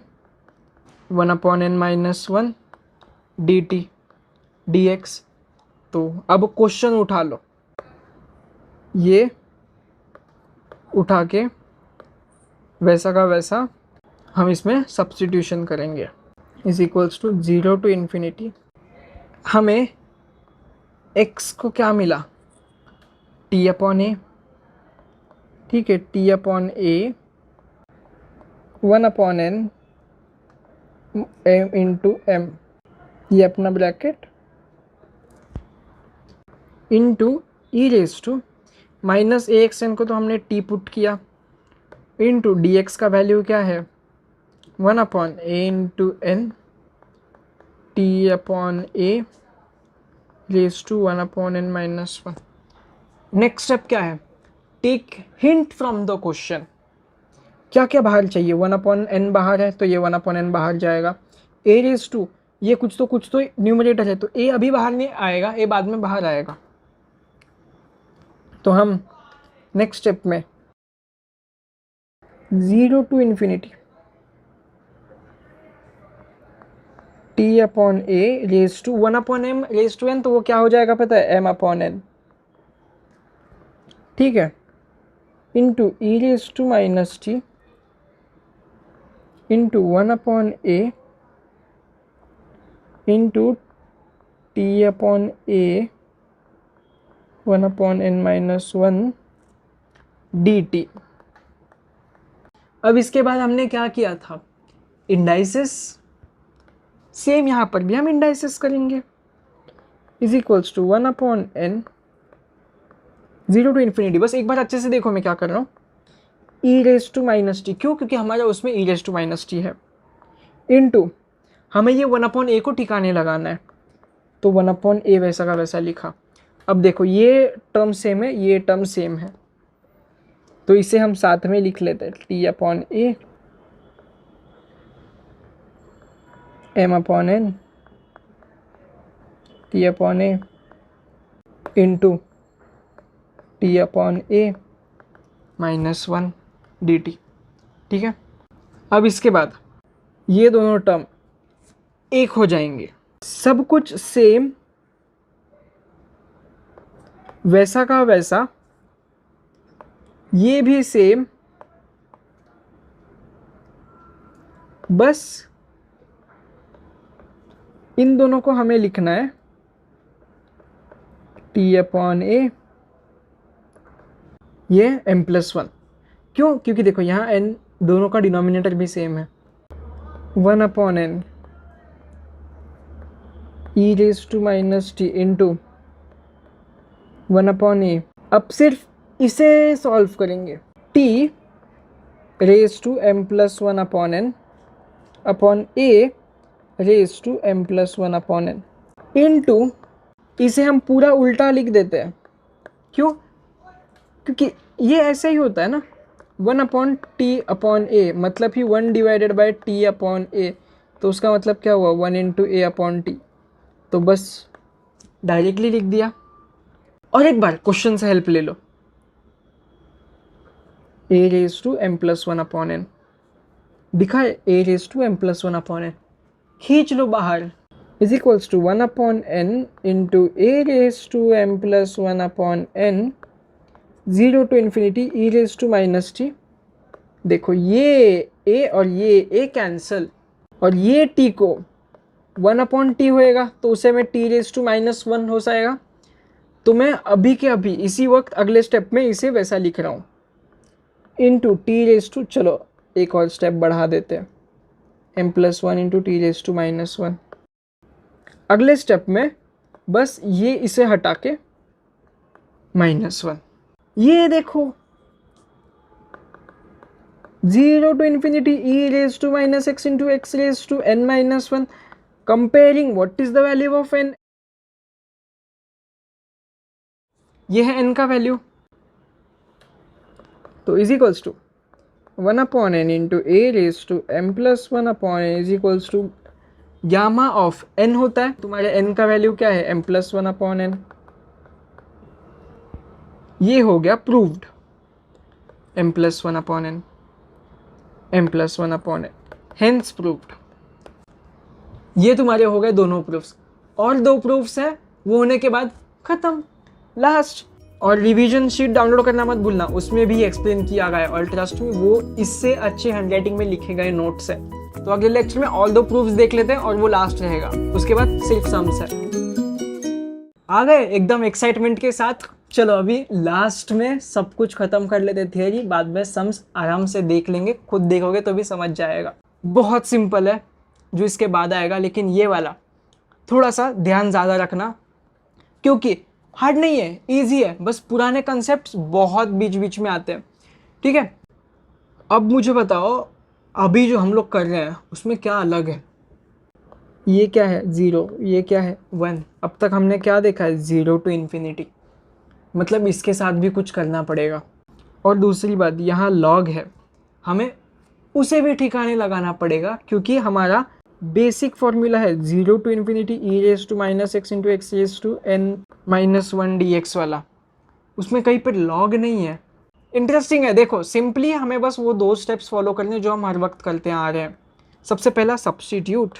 S1: 1/n minus one d t d x. तो अब क्वेश्चन उठा लो, ये उठा के वैसा का वैसा हम इसमें सब्स्टिट्यूशन करेंगे, is equals to 0 to infinity. हमें x को क्या मिला, t अपॉन ए, ठीक है, t अपॉन a 1/n m into m, ये अपना bracket, into e raise to minus a x n को तो हमने t पुट किया, इंटू डी एक्स का वैल्यू क्या है 1/a into n t upon a raise to 1/n minus one. Next step क्या है, take hint from the question, क्या क्या बाहर चाहिए, 1/n बाहर है तो ये 1/n बाहर जाएगा, a रेज टू ये कुछ तो न्यूमरेटर है तो a अभी बाहर नहीं आएगा, a बाद में बाहर आएगा। तो हम नेक्स्ट स्टेप में 0 to infinity t upon a raise to 1/m raise to n, तो वो क्या हो जाएगा पता है, m/n, ठीक है, into e raise to minus t into 1/a into t upon a 1/n minus one d t. अब इसके बाद हमने क्या किया था, इंडाइसिस, सेम यहाँ पर भी हम इंडाइसिस करेंगे, is equals to 1/n 0 to infinity. बस एक बार अच्छे से देखो मैं क्या कर रहा हूँ, ई रेज टू माइनस टी, क्यों, क्योंकि हमारा उसमें ई रेज टू माइनस टी है, इंटू हमें ये 1/a को ठिकाने लगाना है, तो 1/a वैसा का वैसा लिखा। अब देखो ये टर्म सेम है, ये टर्म सेम है, तो इसे हम साथ में लिख लेते हैं, टी अपॉन ए m/n टी अपॉन ए इंटू टी अपॉन ए माइनस वन डी टी, ठीक है। अब इसके बाद ये दोनों टर्म एक हो जाएंगे, सब कुछ सेम वैसा का वैसा, ये भी सेम, बस इन दोनों को हमें लिखना है टी अपॉन ए ये m+1, क्यों, क्योंकि देखो यहाँ n दोनों का डिनोमिनेटर भी सेम है, 1/n e raise to minus t into 1/a। अब सिर्फ इसे सॉल्व करेंगे, t raise to m+1/n upon a raise to m+1/n into, इसे हम पूरा उल्टा लिख देते हैं, क्यों, क्योंकि ये ऐसे ही होता है ना, 1/t/a मतलब ही 1/t/a, तो उसका मतलब क्या हुआ 1/a/t, तो बस डायरेक्टली लिख दिया। और एक बार क्वेश्चन से हेल्प ले लो, a रेज टू m+1/n दिखा है, a रेज टू m+1/n, खींच लो बाहर, is equals to 1/n into a raise to m+1/n 0 to infinity e raise to minus t. देखो ये a और ये a कैंसल, और ये t को 1/t होएगा तो उसे मैं t रेज टू माइनस 1 हो जाएगा। तो मैं अभी के अभी इसी वक्त अगले स्टेप में इसे वैसा लिख रहा हूँ, इंटू टी रेज टू, चलो एक और स्टेप बढ़ा देते हैं, m+1 into t raise to minus 1। अगले स्टेप में बस ये इसे हटा के -1। ये देखो 0 to infinity e raise to minus x into x raise to n-1, comparing what is the value of n। ये है n का वैल्यू, तो is equals to 1/n into a raise to m+1/n is equals to gamma of n होता है, तुम्हारे n का वैल्यू क्या है m+1/n। ये हो गया proved, m+1/n, m+1/n, hence proved. ये तुम्हारे हो गए दोनों प्रूफ्स, और 2 प्रूफ्स है वो होने के बाद खत्म, लास्ट। और रिवीजन शीट डाउनलोड करना मत भूलना, उसमें भी एक्सप्लेन किया गया है, और ट्रस्ट में वो इससे अच्छे हैंडराइटिंग में लिखे गए नोट्स है। तो अगले लेक्चर में ऑल 2 प्रूफ्स देख लेते हैं और वो लास्ट रहेगा, उसके बाद सिर्फ सम्स है। आ गए एकदम एक्साइटमेंट के साथ। चलो अभी लास्ट में सब कुछ खत्म कर लेते थियरी, बाद में सम्स आराम से देख लेंगे, खुद देखोगे तो भी समझ जाएगा। बहुत सिंपल है जो इसके बाद आएगा, लेकिन ये वाला थोड़ा सा ध्यान ज़्यादा रखना, क्योंकि हार्ड नहीं है, इजी है, बस पुराने कंसेप्ट्स बहुत बीच बीच में आते हैं। ठीक है, अब मुझे बताओ अभी जो हम लोग कर रहे हैं उसमें क्या अलग है। ये क्या है 0, ये क्या है 1। अब तक हमने क्या देखा है 0 टू इन्फिनिटी, मतलब इसके साथ भी कुछ करना पड़ेगा। और दूसरी बात, यहाँ लॉग है, हमें उसे भी ठिकाने लगाना पड़ेगा, क्योंकि हमारा बेसिक फॉर्मूला है 0 to infinity e raise to minus x into x raise to n-1 dx वाला, उसमें कहीं पर लॉग नहीं है। इंटरेस्टिंग है, देखो सिंपली हमें बस वो 2 स्टेप्स फॉलो करने जो हम हर वक्त करते आ रहे हैं। सबसे पहला सब्स्टिट्यूट,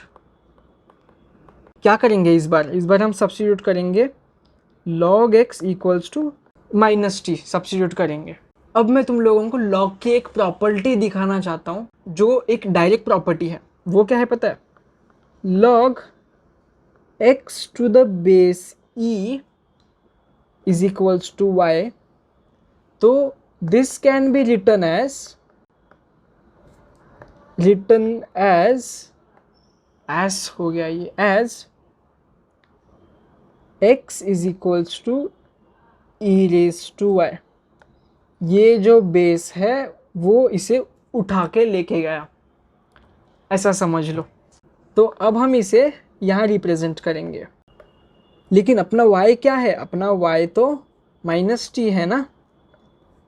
S1: क्या करेंगे इस बार हम सब्स्टिट्यूट करेंगे log x equals to -t, substitute करेंगे। अब मैं तुम लोगों को log की एक प्रॉपर्टी दिखाना चाहता हूँ जो एक डायरेक्ट प्रॉपर्टी है। वो क्या है पता है, log x to the base e is equals to y। तो this can be written as हो गया ये, as x is equals to e raise to y. ये जो बेस है वो इसे उठा के लेके गया, ऐसा समझ लो। तो अब हम इसे यहाँ रिप्रेजेंट करेंगे, लेकिन अपना y क्या है, अपना y तो -t है ना,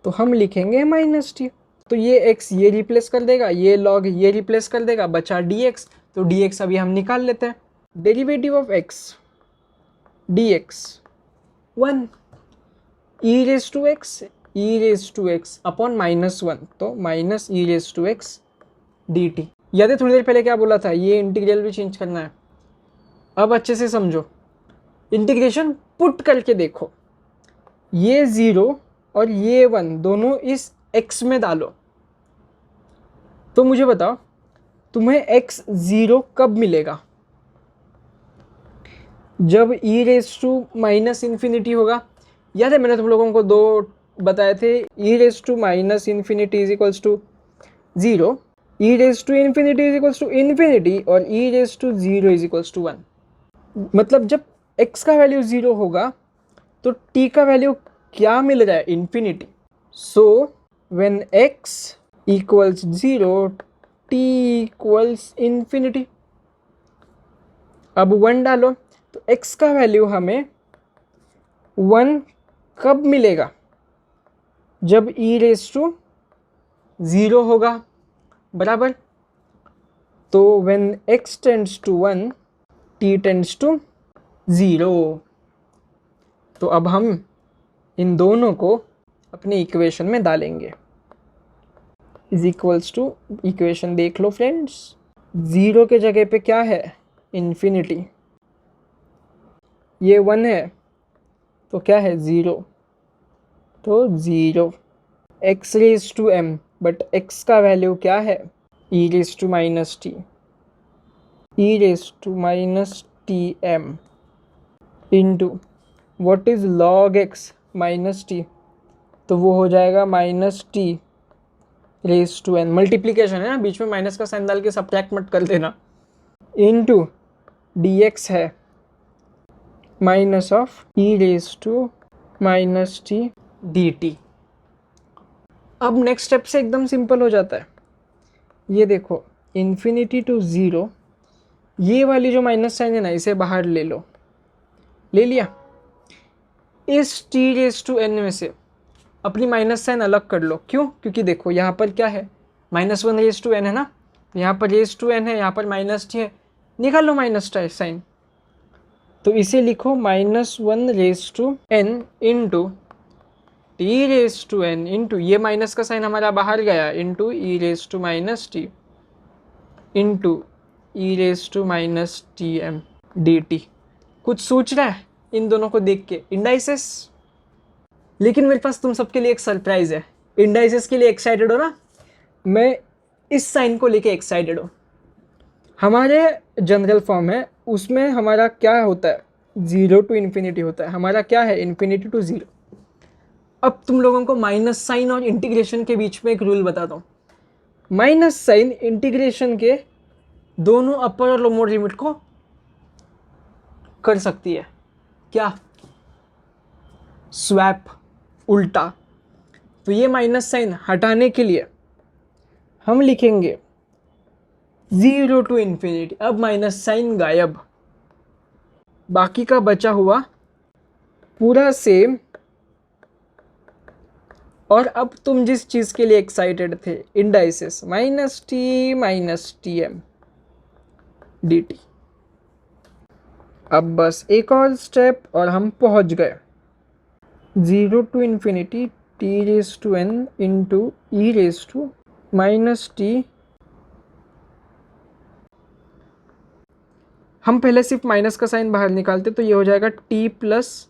S1: तो हम लिखेंगे -t। तो ये x ये रिप्लेस कर देगा, ये log ये रिप्लेस कर देगा, बचा dx। तो dx अभी हम निकाल लेते हैं, derivative of x dx 1 e raise to x upon -1, तो minus e raise to x dt। याद है थोड़ी देर पहले क्या बोला था, ये इंटीग्रल भी चेंज करना है। अब अच्छे से समझो, इंटीग्रेशन पुट करके देखो, ये 0 और ये 1 दोनों इस x में डालो, तो मुझे बताओ तुम्हें x 0 कब मिलेगा, जब e raise to minus infinity होगा। याद है मैंने तुम लोगों को 2 बताए थे, e raise to minus infinity is equals to 0, e raise to infinity is equals to infinity, और e raise to 0 is equals to 1। मतलब जब x का वैल्यू 0 होगा तो t का वैल्यू क्या मिल रहा है, infinity. So when x equals 0 t equals infinity. अब 1 डालो, तो x का वैल्यू हमें 1 कब मिलेगा, जब e रेज टू 0 होगा, बराबर। तो when x tends to 1 t tends to 0। तो अब हम इन दोनों को अपनी इक्वेशन में डालेंगे, इज इक्वल्स टू, इक्वेशन देख लो फ्रेंड्स, 0 के जगह पे क्या है इन्फिनिटी, ये 1 है तो क्या है 0, तो 0 x raise to m, but x का वैल्यू क्या है e raise to minus t, e raise to minus t m into what is log x minus t, तो वो हो जाएगा minus t raise to n, multiplication है ना, बीच में माइनस का साइन डाल के सब्ट्रैक्ट मत कर देना, इंटू dx है minus of e raise to minus t dt। अब नेक्स्ट स्टेप से एकदम सिंपल हो जाता है, ये देखो इन्फिनिटी टू 0, ये वाली जो माइनस साइन है ना इसे बाहर ले लो, ले लिया, इस t रेज टू n में से अपनी माइनस साइन अलग कर लो, क्यों, क्योंकि देखो यहाँ पर क्या है -1 रेज टू n है ना, यहाँ पर रेज टू n है, यहाँ पर माइनस t है, निकाल लो माइनस साइन, तो इसे लिखो -1 raise to n into t raise to n into ये माइनस का साइन हमारा बाहर गया into e raise to minus t into e raise to minus t m d t. कुछ सोच रहा है इन दोनों को देख के, इंडाइसेस। लेकिन मेरे पास तुम सबके लिए एक सरप्राइज है, इंडाइसेस के लिए एक्साइटेड हो ना, मैं इस साइन को लेके एक्साइटेड हूँ। हमारे जनरल फॉर्म है उसमें हमारा क्या होता है 0 टू इन्फिनिटी होता है, हमारा क्या है इन्फिनिटी टू 0। अब तुम लोगों को माइनस साइन और इंटीग्रेशन के बीच में एक रूल बताता हूँ। माइनस साइन इंटीग्रेशन के दोनों अपर और लोअर लिमिट को कर सकती है, क्या, स्वैप, उल्टा। तो ये माइनस साइन हटाने के लिए हम लिखेंगे 0 टू इन्फिनिटी, अब माइनस साइन गायब, बाकी का बचा हुआ पूरा सेम। और अब तुम जिस चीज़ के लिए एक्साइटेड थे, indices minus t m d t. अब बस एक और स्टेप और हम पहुंच गए 0 to infinity t raise to n into e raise to minus t. हम पहले सिर्फ माइनस का साइन बाहर निकालते तो ये हो जाएगा t प्लस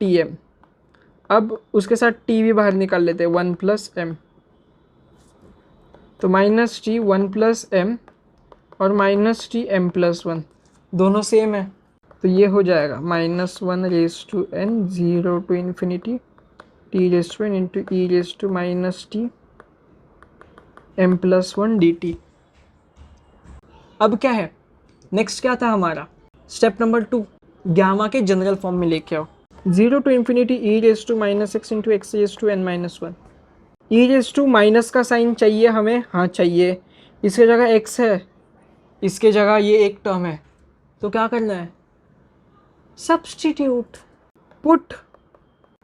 S1: टी एम, अब उसके साथ t भी बाहर निकाल लेते हैं 1 प्लस एम, तो माइनस टी 1 प्लस एम और माइनस टी एम प्लस 1 दोनों सेम है, तो ये हो जाएगा -1 raise to n 0 to infinity t raise to n into e raise to minus t m plus 1 d t. अब क्या है नेक्स्ट, क्या था हमारा स्टेप नंबर 2, गामा के जनरल फॉर्म में लेके आओ 0 to infinity e raise to minus x into x raise to n minus 1। E raise to minus का साइन चाहिए हमें, हाँ चाहिए, इसके जगह x है, इसके जगह ये एक टर्म है, तो क्या करना है, substitute, put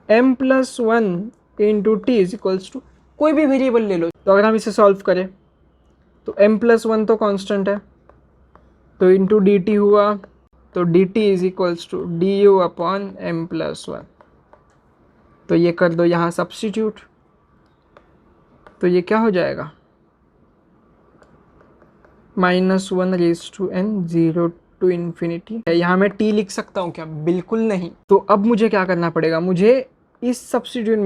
S1: m plus 1 into t is equals to कोई भी वेरिएबल ले लो। तो अगर हम इसे सॉल्व करें तो m प्लस 1 तो कांस्टेंट है, तो इंटू डी टी हुआ, तो d t is equals to d u upon m plus 1, तो ये कर दो यहाँ सब्सटीट्यूट, तो ये क्या हो जाएगा -1 raise to n 0 to infinity. यहाँ मैं t लिख सकता हूँ क्या, बिल्कुल नहीं। तो अब मुझे क्या करना पड़ेगा, मुझे इस सब्स्टिट्यूशन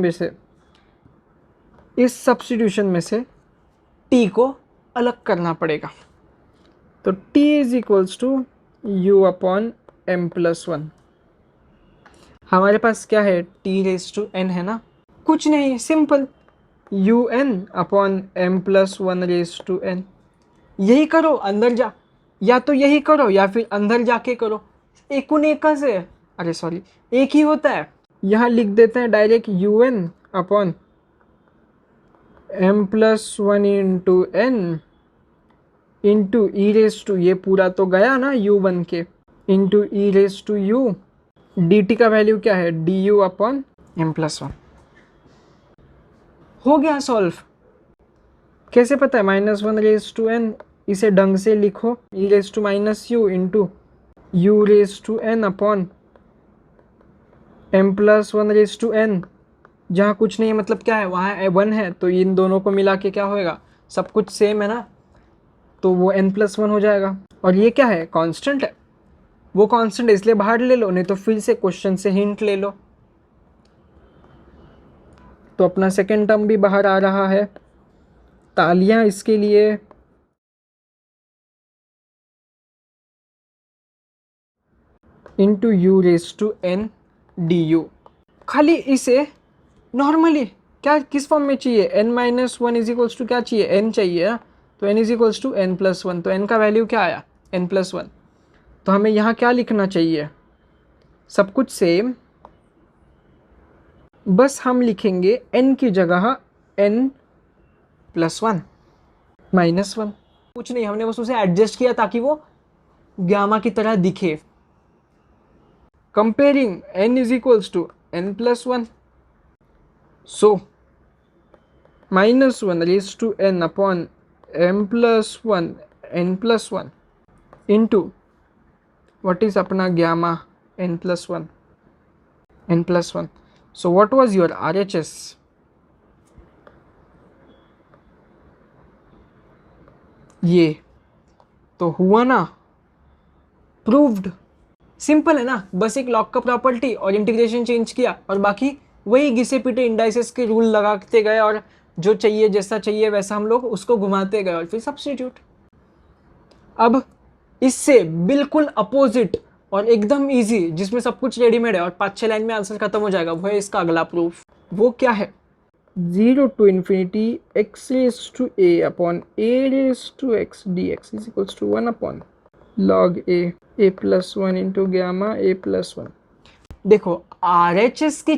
S1: में से t को अलग करना पड़ेगा, तो t is equals to u upon m plus 1। हमारे पास क्या है t रेज टू n है ना, कुछ नहीं, simple un upon m plus 1 raise to n। यही करो, अंदर जा, या तो यही करो या फिर अंदर जाके करो, एक से, अरे सॉरी एक ही होता है। यहाँ लिख देते हैं direct un upon m plus 1 into n into e raise to, ये पूरा तो गया ना u बन के, into e raise to u, d t का वैल्यू क्या है d u upon m plus 1। हो गया सॉल्व। कैसे पता है -1 रेज टू एन, इसे ढंग से लिखो, e raise to minus u into u raise to n upon m plus 1 raise to n. जहाँ कुछ नहीं है मतलब क्या है, वहाँ 1 है, तो इन दोनों को मिला के क्या होएगा, सब कुछ सेम है ना, तो वो n प्लस 1 हो जाएगा। और ये क्या है, कांस्टेंट है, वो कांस्टेंट है इसलिए बाहर ले लो, नहीं तो फिर से क्वेश्चन से हिंट ले लो। तो अपना सेकेंड टर्म भी बाहर आ रहा है। तालियां इसके लिए। Into u raise to n d u. खाली इसे नॉर्मली क्या किस फॉर्म में चाहिए, n minus one is equals to क्या चाहिए, n चाहिए ना, तो n is equals to n plus one. तो n का वैल्यू क्या आया, n प्लस वन। तो हमें यहाँ क्या लिखना चाहिए, सब कुछ सेम, बस हम लिखेंगे n की जगह n plus one minus one. कुछ नहीं, हमने बस उसे एडजस्ट किया ताकि वो गामा की तरह दिखे। Comparing n is equals to n plus one, so minus one raise to n upon m plus one n plus one into what is अपना gamma n plus 1 n plus 1. So what was your RHS? ये तो हुआ ना, प्रूव्ड। सिंपल है ना, बस एक लॉग का प्रॉपर्टी और इंटीग्रेशन चेंज किया और बाकी वही घिसे पिटे इंडाइसेस के रूल लगाते गए और जो चाहिए जैसा चाहिए वैसा हम लोग उसको घुमाते गए और फिर सब्स्टिट्यूट। अब इससे बिल्कुल अपोजिट और एकदम इजी, जिसमें सब कुछ रेडीमेड है और 5-6 लाइन में आंसर खत्म हो जाएगा, वो है इसका अगला प्रूफ। वो क्या है, 0 to infinity x raise to a upon a raise to x dx is equals to 1 upon log a plus one into gamma a plus one. देखो RHS की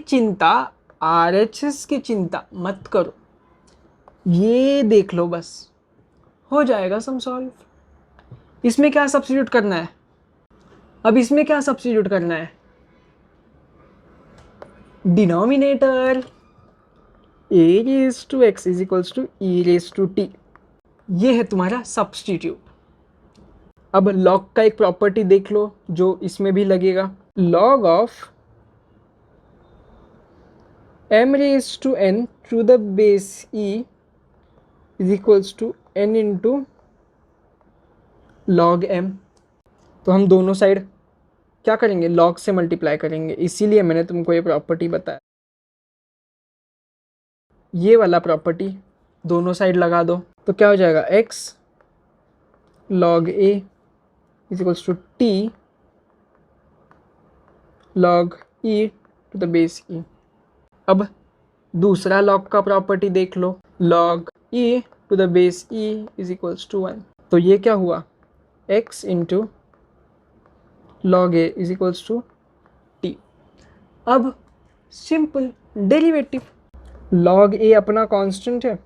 S1: चिंता मत करो, ये देख लो बस, हो जाएगा सम सॉल्व। इसमें क्या सब्स्टिट्यूट करना है, अब इसमें क्या सब्स्टिट्यूट करना है, denominator a raise to x is equals to e raise to t, ये है तुम्हारा सब्स्टिट्यूट। अब लॉग का एक प्रॉपर्टी देख लो जो इसमें भी लगेगा, log of m raise to n to the base e is equals to n into log m। तो हम दोनों साइड क्या करेंगे, log से मल्टीप्लाई करेंगे, इसीलिए मैंने तुमको ये प्रॉपर्टी बताया। ये वाला प्रॉपर्टी दोनों साइड लगा दो तो क्या हो जाएगा, x log a is equals to t log e to the base e। अब दूसरा log का प्रॉपर्टी देख लो, log e to the base e is equals to 1। तो ये क्या हुआ, x into log a is equals to t। अब सिंपल डेरिवेटिव, log a अपना कांस्टेंट है,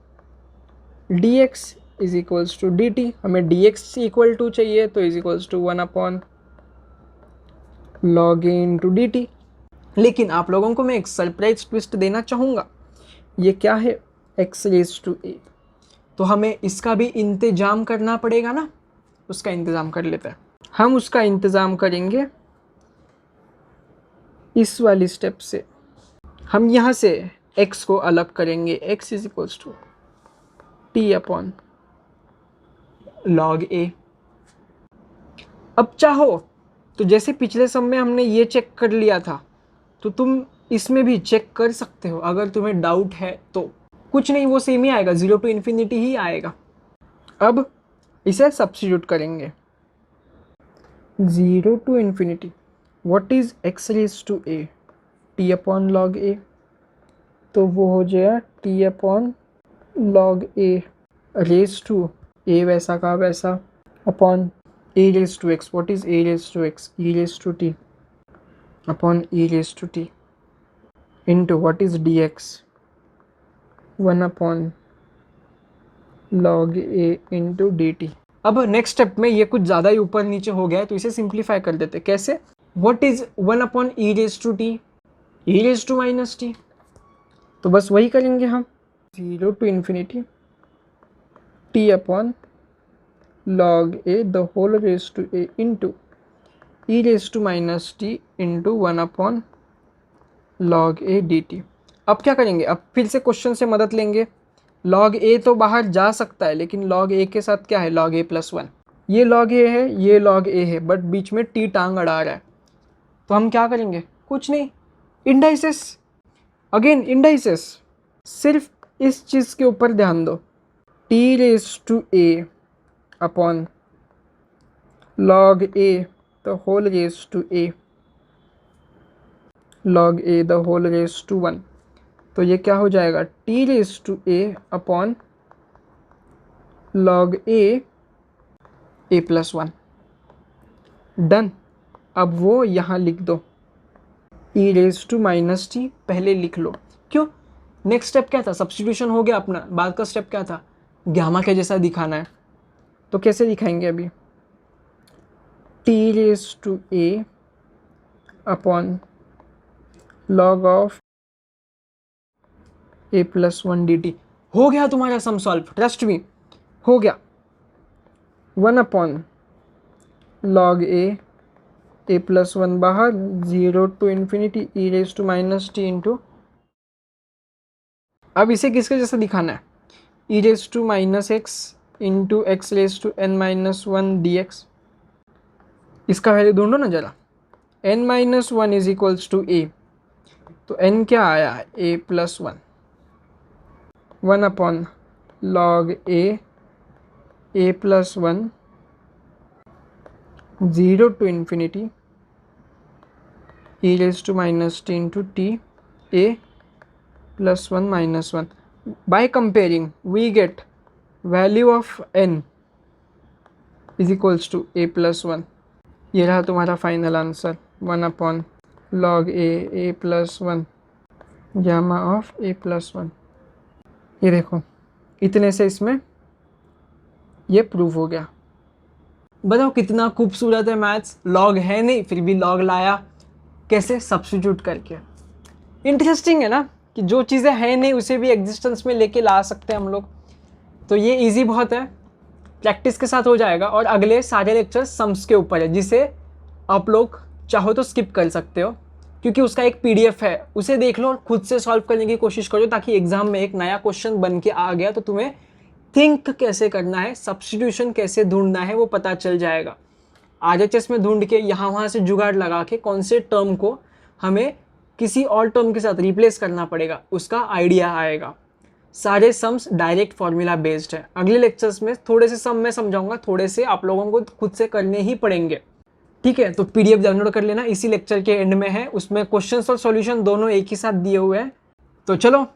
S1: dx is equals to dt, हमें dx इक्वल टू चाहिए तो is equals to 1 upon log a into dt। लेकिन आप लोगों को मैं एक सरप्राइज ट्विस्ट देना चाहूँगा, ये क्या है, x रेज टू a, तो हमें इसका भी इंतजाम करना पड़ेगा ना, उसका इंतज़ाम कर लेते हैं। हम उसका इंतज़ाम करेंगे इस वाली स्टेप से, हम यहाँ से x को अलग करेंगे, x is equals to t upon log a। अब चाहो तो जैसे पिछले सम में हमने ये चेक कर लिया था, तो तुम इसमें भी चेक कर सकते हो अगर तुम्हें डाउट है तो। कुछ नहीं, वो सेम ही आएगा, 0 टू इन्फिनिटी ही आएगा। अब इसे सब्स्टिट्यूट करेंगे, 0 to infinity what is x raise to a, t upon log a, तो वो हो जाएगा t upon log a raise to a वैसा का वैसा upon a raise to x, what is a raise to x, e raise to t upon e raise to t into what is dx, 1 upon log a into dt। अब नेक्स्ट स्टेप में ये कुछ ज़्यादा ही ऊपर नीचे हो गया है तो इसे सिंप्लीफाई कर देते। कैसे, what is 1 upon e raise to t, e raise to minus t, तो बस वही करेंगे हम, 0 to infinity t upon log a the whole raise to a into e raise to minus t into 1 upon log a dt। अब क्या करेंगे, अब फिर से क्वेश्चन से मदद लेंगे। log a तो बाहर जा सकता है लेकिन log a के साथ क्या है, log a प्लस 1, ये log a है ये log a है, बट बीच में t टांग अड़ा रहा है, तो हम क्या करेंगे, कुछ नहीं, इंडाइसेस, अगेन इंडाइसेस, सिर्फ इस चीज़ के ऊपर ध्यान दो, t raise to a upon log a the whole raise to a, log a the whole raise to 1, तो ये क्या हो जाएगा, t raise to a upon log a plus 1। Done. अब वो यहाँ लिख दो, e raise to minus t पहले लिख लो। क्यों? नेक्स्ट स्टेप क्या था, सब्स्टिट्यूशन हो गया अपना। बाद का स्टेप क्या था, गामा के जैसा दिखाना है। तो कैसे दिखाएंगे अभी, t raise to a upon log of a plus 1 d t. हो गया तुम्हारा सम सॉल्व, ट्रस्ट मी, हो गया। 1 अपॉन लॉग ए प्लस 1 बाहर, 0 to infinity e raise to minus t into, अब इसे किसके जैसा दिखाना है, e raise to minus x into x raise to n minus 1 d x. इसका वैल्यू ढूंढो ना जरा, n minus 1 is equals to a, तो n क्या आया, a plus 1, 1 upon log a plus 1, 0 to infinity e raise to minus t into t a plus 1 minus 1। By comparing we get value of n is equals to a plus 1। ये रहा तुम्हारा final answer, 1 upon log a plus 1 gamma of a plus 1। ये देखो, इतने से इसमें ये प्रूव हो गया। बताओ कितना खूबसूरत है मैथ्स, लॉग है नहीं फिर भी लॉग लाया, कैसे, सब्स्टिट्यूट करके। इंटरेस्टिंग है ना कि जो चीज़ें हैं नहीं उसे भी एग्जिस्टेंस में लेके ला सकते हैं हम लोग। तो ये इजी बहुत है, प्रैक्टिस के साथ हो जाएगा। और अगले सारे लेक्चर्स सम्स के ऊपर है, जिसे आप लोग चाहो तो स्किप कर सकते हो, क्योंकि उसका एक पीडीएफ है, उसे देख लो और खुद से सॉल्व करने की कोशिश करो, ताकि एग्जाम में एक नया क्वेश्चन बन के आ गया तो तुम्हें थिंक कैसे करना है, सब्स्टिट्यूशन कैसे ढूंढना है वो पता चल जाएगा। आरएचएस में ढूंढ के यहाँ वहाँ से जुगाड़ लगा के कौन से टर्म को हमें किसी और टर्म के साथ रिप्लेस करना पड़ेगा, उसका आइडिया आएगा। सारे सम्स डायरेक्ट फॉर्मूला बेस्ड है। अगले लेक्चर्स में थोड़े से सम मैं समझाऊंगा, थोड़े से आप लोगों को खुद से करने ही पड़ेंगे, ठीक है। तो पीडीएफ डाउनलोड कर लेना, इसी लेक्चर के एंड में है, उसमें क्वेश्चंस और सॉल्यूशन दोनों एक ही साथ दिए हुए हैं। तो चलो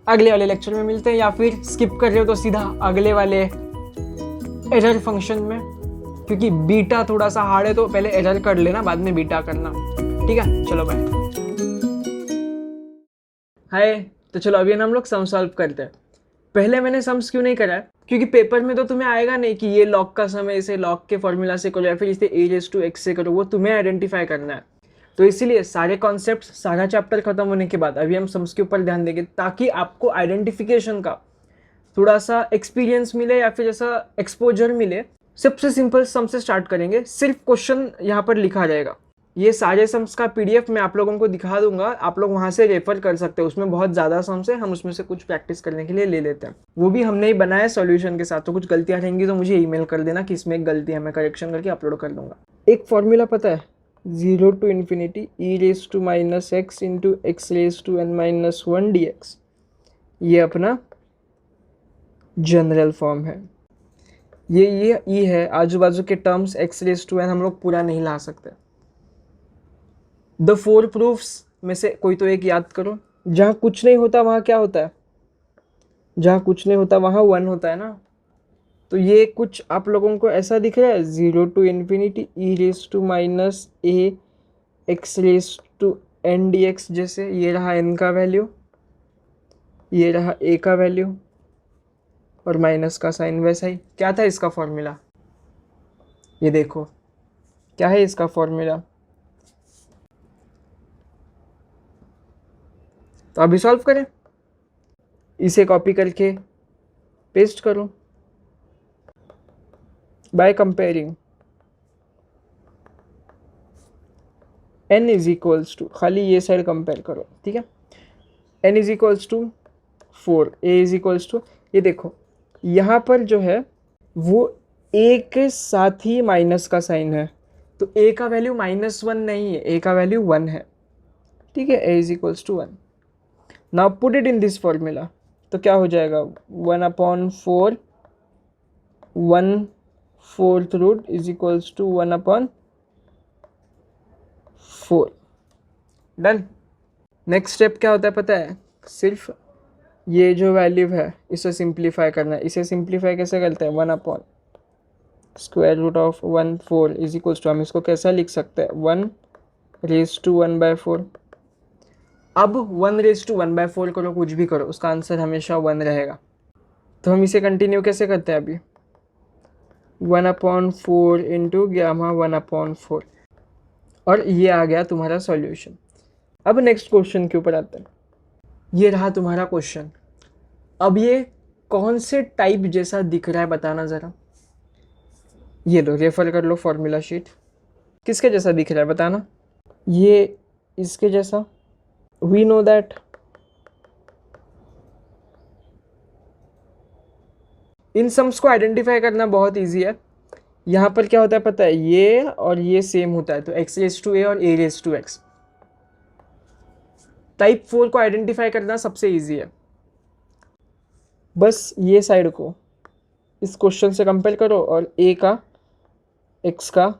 S1: अगले वाले लेक्चर में मिलते हैं, या फिर स्किप कर रहे हो तो सीधा अगले वाले एरर फंक्शन में, क्योंकि बीटा थोड़ा सा हार्ड है, तो पहले एरर कर लेना, बाद में बीटा करना, ठीक है। चलो बाय। हाय, तो चलो अभी हम लोग सम सॉल्व करते हैं। पहले मैंने सम्स क्यों नहीं करा है, क्योंकि पेपर में तो तुम्हें आएगा नहीं कि ये लॉग का सम है, इसे लॉग के फॉर्मूला से करो या फिर इसे ए रेज टू एक्स से करो, वो तुम्हें आइडेंटिफाई करना है। तो इसीलिए सारे कॉन्सेप्ट, सारा चैप्टर खत्म होने के बाद अभी हम सम्स के ऊपर ध्यान देंगे, ताकि आपको आइडेंटिफिकेशन का थोड़ा सा एक्सपीरियंस मिले या फिर ऐसा एक्सपोजर मिले। सबसे सिंपल सम से स्टार्ट करेंगे, सिर्फ क्वेश्चन यहाँ पर लिखा जाएगा। ये सारे सम्स का पीडीएफ मैं आप लोगों को दिखा दूंगा, आप लोग वहाँ से रेफर कर सकते हो। उसमें बहुत ज़्यादा सम्स है, हम उसमें से कुछ प्रैक्टिस करने के लिए ले लेते हैं। वो भी हमने ही बनाया सॉल्यूशन के साथ, तो कुछ गलतियाँ रहेंगी तो मुझे ईमेल कर देना कि इसमें एक गलती है, मैं करेक्शन करके अपलोड कर दूंगा। एक फॉर्मूला पता है, 0 to infinity e raise to minus x into x raise to n minus 1 d x, ये अपना जनरल फॉर्म है। ये ई है, आजू बाजू के terms x raise to n हम लोग पूरा नहीं ला सकते। द 4 प्रूफ्स में से कोई तो एक याद करो। जहाँ कुछ नहीं होता वहाँ क्या होता है, जहाँ कुछ नहीं होता वहाँ 1 होता है ना। तो ये कुछ आप लोगों को ऐसा दिख रहा है, 0 to infinity e raise to minus a x raise to n d x, जैसे ये रहा n का वैल्यू, ये रहा a का वैल्यू, और माइनस का साइन वैसा ही। क्या था इसका फॉर्मूला, ये देखो क्या है इसका फॉर्मूला। तो अभी सॉल्व करें, इसे कॉपी करके पेस्ट करो by comparing n is equals to, खाली ये साइड कंपेयर करो, ठीक है। n is equals to 4, a is equals to, ये देखो यहाँ पर जो है वो a के साथ ही माइनस का साइन है, तो a का वैल्यू -1 नहीं है, a का वैल्यू 1 है, ठीक है। a is equals to 1, now put it in this formula, तो क्या हो जाएगा 1/4 1/4 root is equals to 1/4। Done. Next step क्या होता है पता है, सिर्फ ये जो वैल्यू है इसे सिंप्लीफाई करना है। इसे सिंप्लीफाई कैसे करते हैं, 1/√1/4 इज इक्वल्स टू, हम इसको कैसा लिख सकते हैं 1/1/4। अब 1/1/4 करो, कुछ भी करो, उसका आंसर हमेशा 1 रहेगा। तो हम इसे कंटिन्यू कैसे करते हैं अभी, 1/4 इंटू गामा 1/4, और ये आ गया तुम्हारा सॉल्यूशन। अब नेक्स्ट क्वेश्चन के ऊपर आते हैं। ये रहा तुम्हारा क्वेश्चन। अब ये कौन से टाइप जैसा दिख रहा है बताना ज़रा। ये लो, रेफर कर लो फॉर्मूला शीट। किसके जैसा दिख रहा है बताना। ये इसके जैसा, वी नो दैट। इन सम्स को आइडेंटिफाई करना बहुत ईजी है। यहाँ पर क्या होता है पता है, ये और ये सेम होता है, तो x⁴ और a⁴x। टाइप 4 को आइडेंटिफाई करना सबसे ईजी है। बस ये साइड को इस क्वेश्चन से कंपेयर करो और a का x का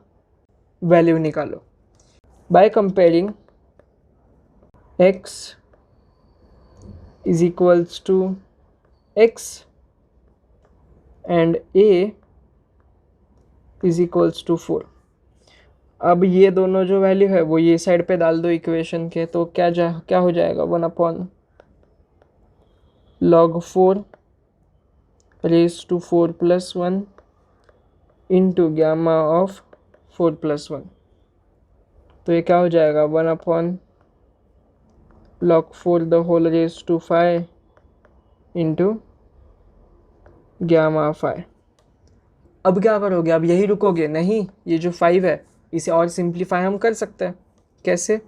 S1: वैल्यू निकालो by comparing x is equals to x and a is equals to 4। अब ये दोनों जो वैल्यू है वो ये साइड पे डाल दो इक्वेशन के, तो क्या हो जाएगा 1/log4 raise to 4+1 into gamma of 4+1। तो ये क्या हो जाएगा 1/log4 the whole raise to 5 into gamma 5। अब क्या करोगे, अब यही रुकोगे नहीं, ये जो 5 है इसे और सिंप्लीफाई हम कर सकते हैं। कैसे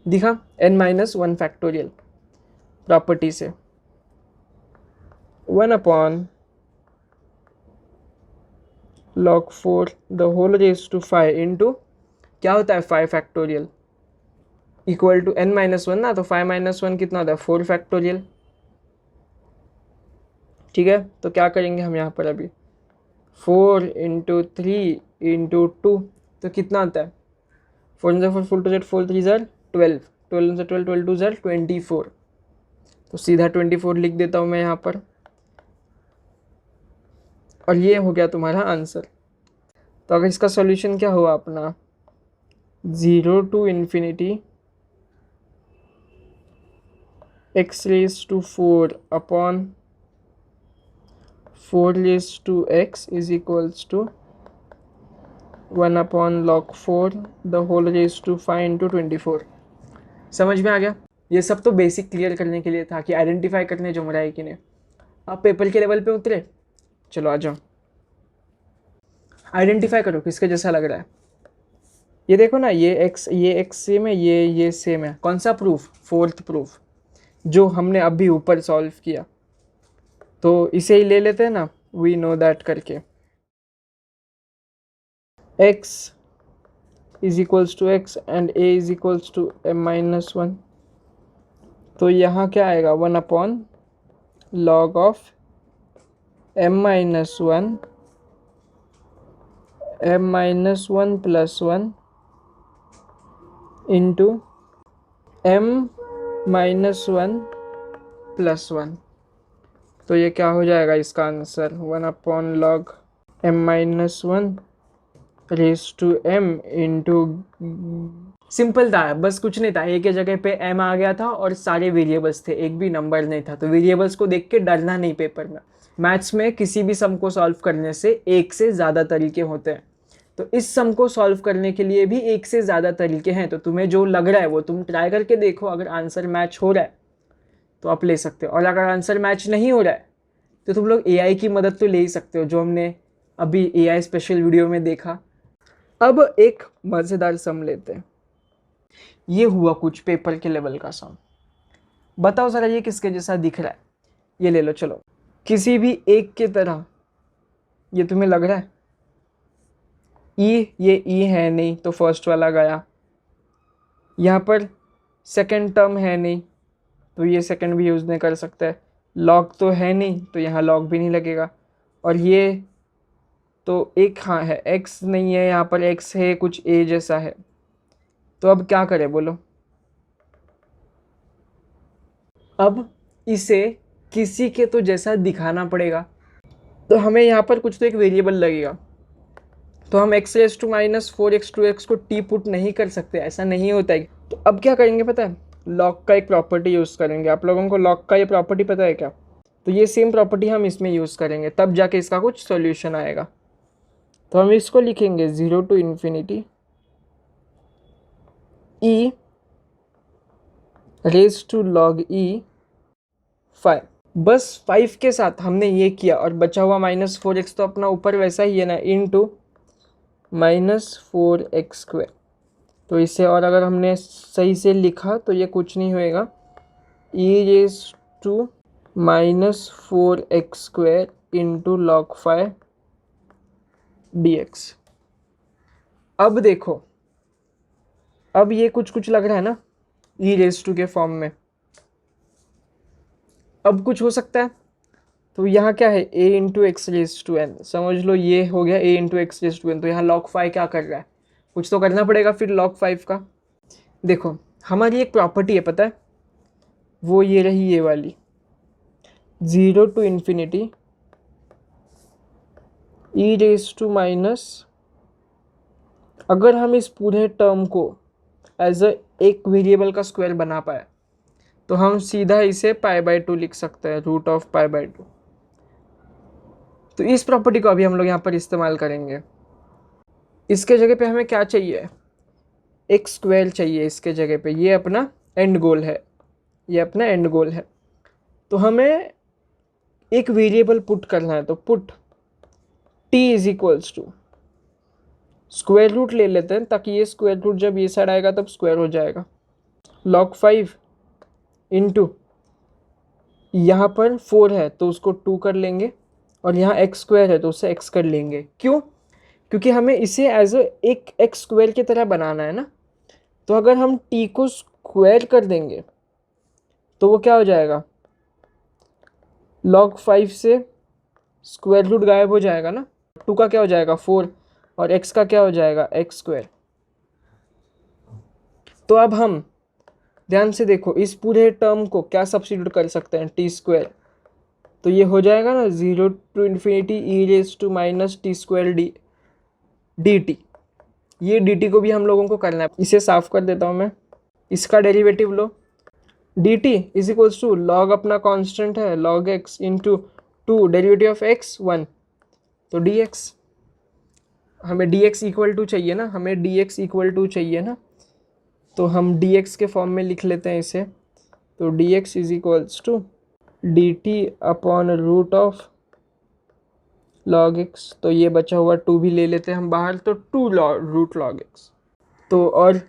S1: दिखा, n-1 फैक्टोरियल प्रॉपर्टी से 1/log4 the whole raise to 5 into क्या होता है 5 फैक्टोरियल इक्वल टू n-1 ना, तो 5 - 1 कितना होता है 4 फैक्टोरियल। ठीक है, तो क्या करेंगे हम यहाँ पर अभी 4 × 3 × 2, तो कितना आता है 4 × 4 4 2 4 3 12 12 × 12 12 2 24। तो सीधा 24 लिख देता हूँ मैं यहाँ पर, और ये हो गया तुम्हारा आंसर। तो अगर इसका सॉल्यूशन क्या हुआ अपना 0 to ∞ x⁴ upon 4⁴x is equals to 1/log4 the whole raise to 5 into 24। समझ में आ गया। ये सब तो बेसिक क्लियर करने के लिए था कि आइडेंटिफाई करने जम रहा है कि नहीं। आप पेपर के लेवल पे उतरे, चलो आ जाओ, आइडेंटिफाई करो किसके जैसा लग रहा है। ये देखो ना, ये x सेम है, ये सेम है। कौन सा प्रूफ, फोर्थ प्रूफ जो हमने अभी ऊपर सॉल्व किया, तो इसे ही ले लेते हैं ना, वी नो दैट करके। x is equals to x and a is equals to m-1। तो यहाँ क्या आएगा 1/log of m-1 m-1 into m-1 +1। तो ये क्या हो जाएगा इसका answer 1/log m-1 raise to m into, simple था, बस कुछ नहीं था, एक ही जगह पे m आ गया था और सारे वेरिएबल्स थे, एक भी नंबर नहीं था। तो वेरिएबल्स को देख के डरना नहीं पेपर में। मैथ्स में किसी भी सम को सॉल्व करने से एक से ज़्यादा तरीके होते हैं, तो इस सम को सॉल्व करने के लिए भी एक से ज़्यादा तरीके हैं। तो तुम्हें जो लग रहा है वो तुम ट्राई करके देखो, अगर आंसर मैच हो रहा है तो आप ले सकते हो, और अगर आंसर मैच नहीं हो रहा है तो तुम लोग AI की मदद तो ले ही सकते हो, जो हमने अभी AI स्पेशल वीडियो में देखा। अब एक मज़ेदार सम लेते हैं। ये हुआ कुछ पेपर के लेवल का सम, बताओ ज़रा ये किसके जैसा दिख रहा है। ये ले लो, चलो किसी भी एक के तरह ये तुम्हें लग रहा है। ये है नहीं, तो फर्स्ट वाला गया। यहाँ पर सेकेंड टर्म है नहीं तो ये सेकेंड भी यूज़ नहीं कर सकता है, लॉग तो है नहीं तो यहाँ लॉग भी नहीं लगेगा, और ये तो एक हाँ है, x नहीं है यहाँ पर, x है कुछ a जैसा है। तो अब क्या करें बोलो? अब इसे किसी के तो जैसा दिखाना पड़ेगा, तो हमें यहाँ पर कुछ तो एक वेरिएबल लगेगा। तो हम x⁻⁴x को t पुट नहीं कर सकते, ऐसा नहीं होता है। तो अब क्या करेंगे पता है? लॉग का एक प्रॉपर्टी यूज़ करेंगे। आप लोगों को लॉग का ये प्रॉपर्टी पता है क्या? तो ये सेम प्रॉपर्टी हम इसमें यूज़ करेंगे, तब जाके इसका कुछ सॉल्यूशन आएगा। तो हम इसको लिखेंगे 0 to ∞ e raise to log e 5। बस 5 के साथ हमने ये किया, और बचा हुआ -4x तो अपना ऊपर वैसा ही है ना, इनटू -4x²। तो इसे और अगर हमने सही से लिखा तो ये कुछ नहीं होएगा, e raise to -4x² into log 5 dx। अब देखो, अब ये कुछ कुछ लग रहा है ना e रेज टू के फॉर्म में। अब कुछ हो सकता है, तो यहाँ क्या है a into x raise to n, समझ लो ये हो गया a into x raise to n. तो यहाँ log 5 क्या कर रहा है? कुछ तो करना पड़ेगा फिर log 5 का। देखो हमारी एक प्रॉपर्टी है पता है, वो ये रही ये वाली, 0 to ∞ e raise to minus, अगर हम इस पूरे टर्म को एज अ एक वेरिएबल का स्क्वायर बना पाए तो हम सीधा इसे π/2 लिख सकते हैं, √π/2। तो इस प्रॉपर्टी को अभी हम लोग यहाँ पर इस्तेमाल करेंगे। इसके जगह पे हमें क्या चाहिए? x² चाहिए इसके जगह पे। ये अपना एंड गोल है, ये अपना एंड गोल है। तो हमें एक वेरिएबल पुट करना है, तो पुट t = स्क्वायर रूट ले लेते हैं, ताकि ये स्क्वायर रूट जब ये साइड आएगा तब स्क्वायर हो जाएगा। log 5 इंटू, यहाँ पर 4 है तो उसको 2 कर लेंगे, और यहाँ x² है तो उसे x कर लेंगे। क्यों? क्योंकि हमें इसे एज एक x² की तरह बनाना है ना। तो अगर हम t को स्क्वायर कर देंगे तो वो क्या हो जाएगा? log 5 से स्क्वायर रूट गायब हो जाएगा ना, 2 का क्या हो जाएगा 4, और x का क्या हो जाएगा x²। तो अब हम ध्यान से देखो, इस पूरे टर्म को क्या सब्स्टिट्यूट कर सकते हैं? t²। तो ये हो जाएगा ना 0 to ∞ e raise to -t² dt। ये dt को भी हम लोगों को करना है, इसे साफ कर देता हूँ मैं। इसका डेरिवेटिव लो, dt = log अपना कांस्टेंट है log x into 2 derivative of x 1, तो dx। हमें dx = चाहिए ना, हमें dx = चाहिए ना, तो हम dx के फॉर्म में लिख लेते हैं इसे। तो dx = dt upon √log x। तो ये बचा हुआ 2 भी ले लेते हैं हम बाहर, तो 2 √log x। तो और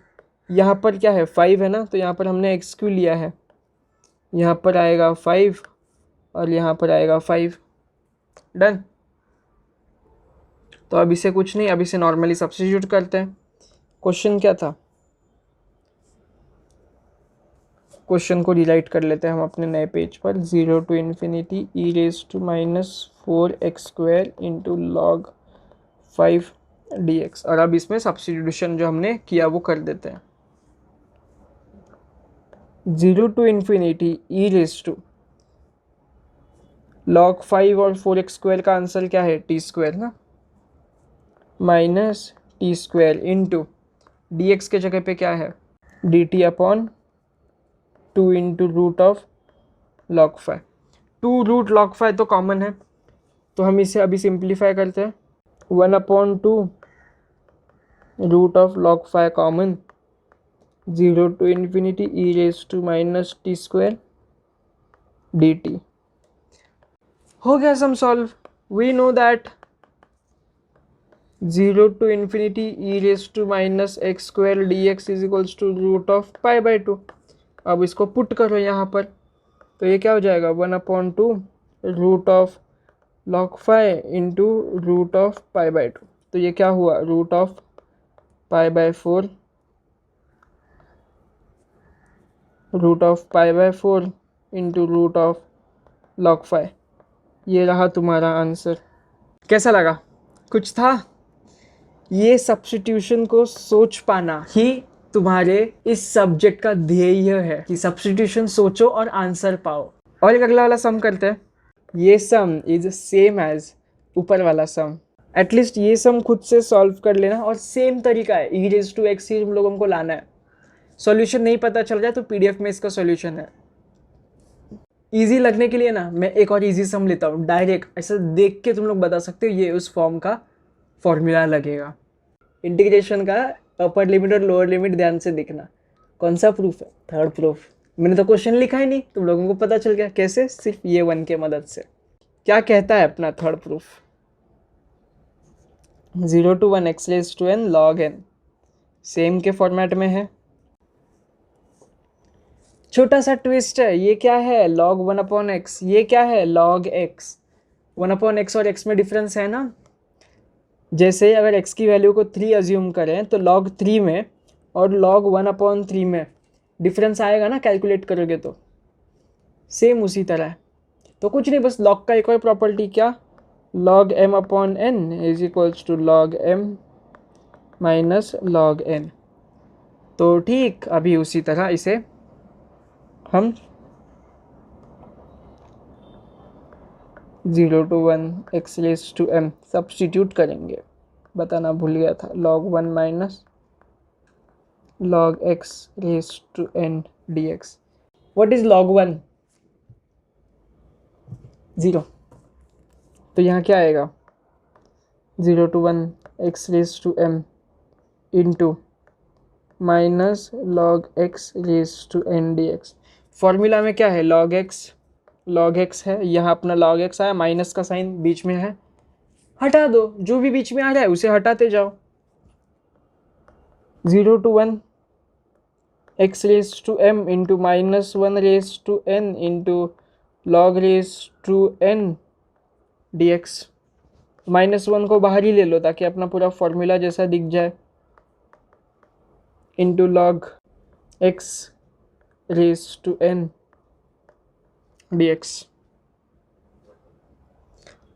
S1: यहाँ पर क्या है 5 है ना, तो यहाँ पर हमने x क्यों लिया है, यहाँ पर आएगा 5 और यहाँ पर आएगा 5। डन। तो अब इसे कुछ नहीं, अब इसे नॉर्मली सब्स्टिट्यूट करते हैं। क्वेश्चन क्या था? क्वेश्चन को रिराइट कर लेते हैं हम अपने नए पेज पर। 0 to ∞ e raise to -4x² into log 5 dx। और अब इसमें सब्स्टिट्यूशन जो हमने किया वो कर देते हैं। 0 to ∞ e raise to log 5 और 4x² का आंसर क्या है? t² ना, माइनस t² इंटू dx के जगह पे क्या है? dt upon 2 into √log 5। 2 √log 5 तो कॉमन है, तो हम इसे अभी सिंप्लीफाई करते हैं। 1/2 √log 5 common, 0 to ∞ e raise to -t² dt। हो गया sum solve. We know that 0 to ∞ e raise to -x² dx √π/2। अब इसको पुट करो यहाँ पर, तो ये क्या हो जाएगा? 1/2 √log 5 इंटू √π/2। तो ये क्या हुआ? √π/4 root of pi by 4 into root of log 5। ये रहा तुम्हारा आंसर। कैसा लगा? कुछ था? ये सब्स्टिट्यूशन को सोच पाना ही तुम्हारे इस सब्जेक्ट का ध्येय है कि सब्स्टिट्यूशन सोचो और आंसर पाओ। और एक अगला वाला सम करते हैं। ये सम इज सेम एज ऊपर वाला सम। एटलीस्ट ये सम खुद से सॉल्व कर लेना, और सेम तरीका है, ई रेज टू एक्स ही तुम लोगों को लाना है। सॉल्यूशन नहीं पता चल जाए तो पीडीएफ में इसका सॉल्यूशन है। इजी लगने के लिए ना मैं एक और इजी सम लेता हूँ, डायरेक्ट ऐसा देख के तुम लोग बता सकते हो ये उस फॉर्म का फॉर्मूला लगेगा। इंटीग्रेशन का अपर लिमिट और लोअर लिमिट ध्यान से देखना। कौन सा प्रूफ है? Third proof. मैंने तो क्वेश्चन लिखा ही नहीं, तुम लोगों को पता चल गया कैसे, सिर्फ ये वन के मदद से। क्या कहता है अपना third proof? 0 to 1 x raised to n log n same के फॉर्मेट में है। छोटा सा ट्विस्ट है, ये क्या है? log 1 upon x। ये क्या है? log x। 1 upon x और x में डिफरेंस है ना। जैसे अगर x की वैल्यू को 3 अज्यूम करें तो log 3 में और log 1 upon 3 में डिफरेंस आएगा ना, कैलकुलेट करोगे तो। सेम उसी तरह है। तो कुछ नहीं, बस log का एक और प्रॉपर्टी, क्या? log m upon n is equals to log m minus log n। तो ठीक अभी उसी तरह इसे हम 0 to 1 x raised to m substitute करेंगे। बताना भूल गया था, log 1 minus log x raised to n dx। What is log 1? 0। तो यहाँ क्या आएगा? 0 to 1 x raised to m into minus log x raised to n dx। Formula में क्या है? log x है, यहाँ अपना log x आया, माइनस का साइन बीच में है, हटा दो, जो भी बीच में आ रहा है उसे हटाते जाओ। 0 to 1 x raised to m into minus 1 raised to n into log raised to n dx। -1 को बाहर ही ले लो ताकि अपना पूरा फॉर्मूला जैसा दिख जाए, into log x raised to n dx।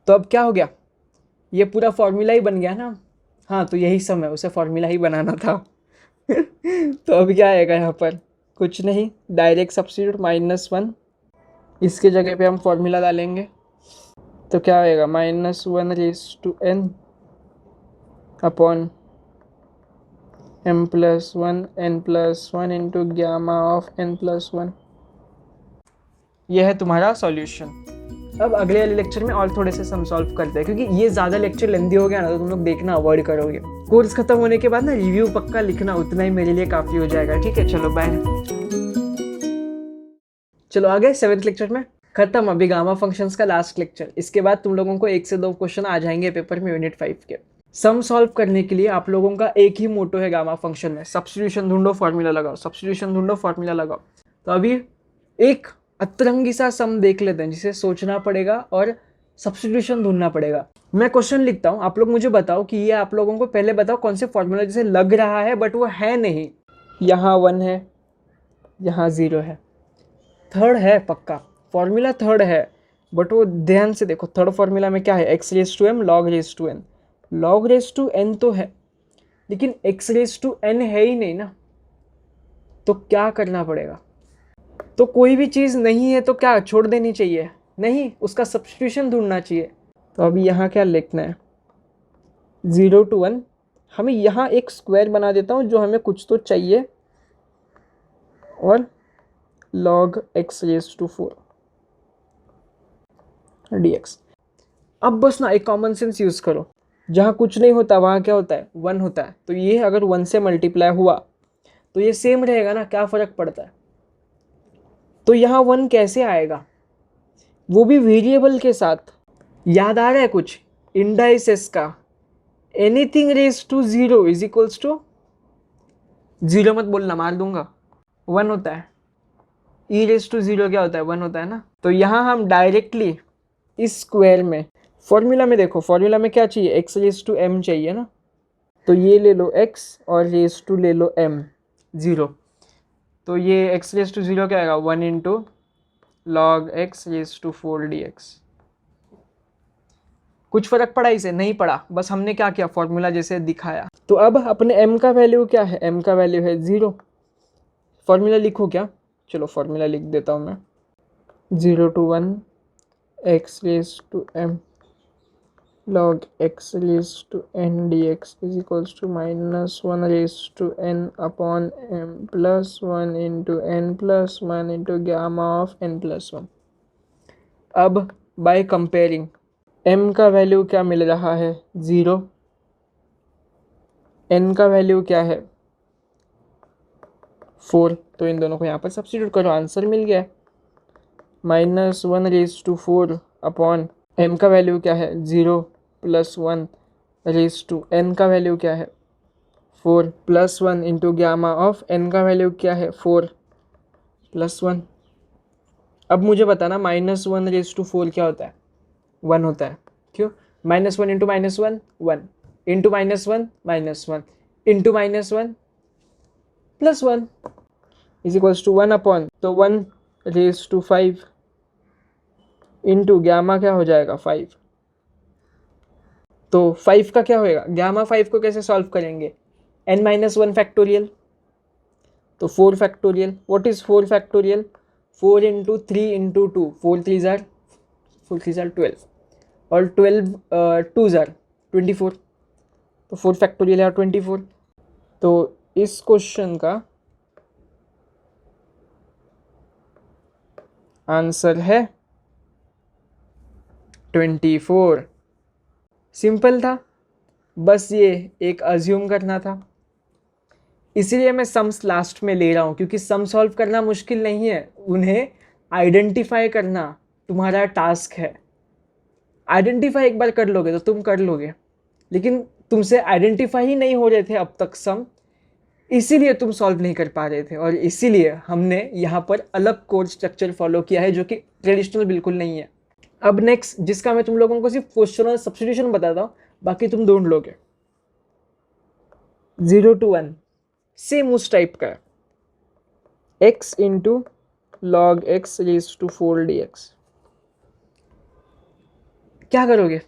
S1: तो अब क्या हो गया? ये पूरा फॉर्मूला ही बन गया ना। हाँ, तो यही समय उसे फॉर्मूला ही बनाना था। तो अब क्या आएगा यहाँ पर? कुछ नहीं, डायरेक्ट सब्स्टिट्यूट, -1, इसके जगह पे हम फॉर्मूला डालेंगे तो क्या आएगा? -1 raised to n upon m+1 n+1 into gamma of n+1। यह है तुम्हारा सॉल्यूशन। अब अगले वाले लेक्चर में और थोड़े से सम सॉल्व करते हैं, क्योंकि ये ज़्यादा लेक्चर लेंदी हो गया ना तो तुम लोग देखना अवॉइड करोगे। कोर्स खत्म होने के बाद ना रिव्यू पक्का लिखना, उतना ही मेरे लिए काफ़ी हो जाएगा। ठीक है, चलो बाय। चलो आ गए 7th लेक्चर में। खत्म अभी गामा फंक्शंस का लास्ट लेक्चर। इसके बाद तुम लोगों को 1 से 2 क्वेश्चन आ जाएंगे पेपर में यूनिट 5 के। सम सॉल्व करने के लिए आप लोगों का एक ही मोटो है गामा फंक्शन में, सब्स्टिट्यूशन ढूंढो फॉर्मूला लगाओ, सब्स्टिट्यूशन ढूंढो फॉर्मूला लगाओ। तो अभी एक अतरंगी सा सम देख लेते हैं जिसे सोचना पड़ेगा और सब्स्टिट्यूशन ढूंढना पड़ेगा। मैं क्वेश्चन लिखता हूँ, आप लोग मुझे बताओ कि ये आप लोगों को पहले बताओ कौन से फॉर्मूला जैसे लग रहा है बट वो है नहीं। यहाँ 1 है, यहाँ 0 है, थर्ड है पक्का, फॉर्मूला थर्ड है, बट वो ध्यान से देखो थर्ड फॉर्मूला में क्या है? x raise to m log raise to n। log raise to n तो है लेकिन x रेज टू n है ही नहीं ना, तो क्या करना पड़ेगा? तो कोई भी चीज़ नहीं है तो क्या छोड़ देनी चाहिए? नहीं, उसका सब्स्टिट्यूशन ढूंढना चाहिए। तो अभी यहाँ क्या लिखना है? 0 to 1, हमें यहाँ एक स्क्वायर बना देता हूँ जो हमें कुछ तो चाहिए, और log x raise to 4 dx। अब बस ना एक कॉमन सेंस यूज़ करो, जहाँ कुछ नहीं होता वहाँ क्या होता है? 1 होता है। तो ये अगर 1 से मल्टीप्लाई हुआ तो ये सेम रहेगा ना, क्या फ़र्क पड़ता है? तो यहाँ 1 कैसे आएगा? वो भी वेरिएबल के साथ। याद आ रहा है कुछ इंडाइसेस का? Anything raise to 0 is equals to 0 मत बोलना, मार दूंगा, 1 होता है। ई रेज टू 0 क्या होता है? 1 होता है ना। तो यहाँ हम डायरेक्टली इस स्क्वायर में, फॉर्मूला में देखो, फॉर्मूला में क्या चाहिए? x रेज टू m चाहिए ना, तो ये ले लो x और रेज टू ले लो m, 0। तो ये एक्स रेज टू 0 क्या आएगा, 1 into log x raise to 4 dx। कुछ फर्क पड़ा इसे, नहीं पड़ा, बस हमने क्या किया, फॉर्मूला जैसे दिखाया। तो अब अपने m का वैल्यू क्या है, m का वैल्यू है 0। फॉर्मूला लिखो क्या, चलो फॉर्मूला लिख देता हूँ मैं। 0 to 1 x raised to m log x raised to n dx is equals to minus 1 raised to n upon m plus 1 into n plus 1 into gamma of n plus 1। अब बाय कंपेयरिंग m का वैल्यू क्या मिल रहा है, 0। n का वैल्यू क्या है, 4। तो इन दोनों को यहाँ पर सब्स्टिट्यूट करो, आंसर मिल गया। Minus 1 raise to 4 upon m का वैल्यू क्या है, 0 प्लस 1 रेज टू n का वैल्यू क्या है, 4 plus 1 into gamma of n का वैल्यू क्या है, 4 प्लस 1। अब मुझे बताना माइनस 1 रेज टू 4 क्या होता है, 1 होता है। क्यों, minus 1 into minus 1 1 into minus 1 minus 1 into minus 1 plus 1 is equals to 1 upon, तो 1 रेज टू 5 इंटू ग्यामा क्या हो जाएगा, 5। तो 5 का क्या होएगा, ग्यामा 5 को कैसे सॉल्व करेंगे, n माइनस 1 फैक्टोरियल, तो 4 factorial. What is 4 factorial, 4 into 3 into 2, 4 3 jar 12 और 12 2 जार 24, तो 4 फैक्टोरियल है 24। तो इस क्वेश्चन का आंसर है 24। सिंपल था, बस ये एक अज्यूम करना था, इसीलिए मैं सम्स लास्ट में ले रहा हूँ, क्योंकि सम सॉल्व करना मुश्किल नहीं है, उन्हें आइडेंटिफाई करना तुम्हारा टास्क है। आइडेंटिफाई एक बार कर लोगे तो तुम कर लोगे, लेकिन तुमसे आइडेंटिफाई ही नहीं हो रहे थे अब तक सम, इसीलिए तुम सॉल्व नहीं कर पा रहे थे। और इसीलिए हमने यहाँ पर अलग कोड स्ट्रक्चर फॉलो किया है जो कि ट्रेडिशनल बिल्कुल नहीं है। अब नेक्स्ट, जिसका मैं तुम लोगों को सिर्फ क्वेश्चन और सब्स्टिट्यूशन बताता हूँ, बाकी तुम ढूंढ लोगे। 0 to 1 सेम उस टाइप का है, x into log x raise to 4 dx। क्या करोगे,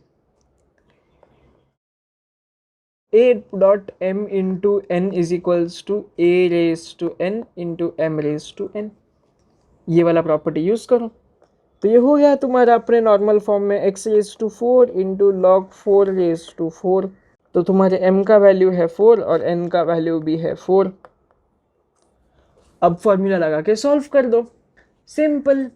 S1: a dot m into n is equals to a raise to n into m raise to n, ये वाला प्रॉपर्टी यूज करो। तो ये हो गया तुम्हारा अपने नॉर्मल फॉर्म में x raise to 4 into log 4 raise to 4। तो तुम्हारे m का वैल्यू है 4 और n का वैल्यू भी है 4। अब फॉर्मूला लगा के सॉल्व कर दो, सिंपल।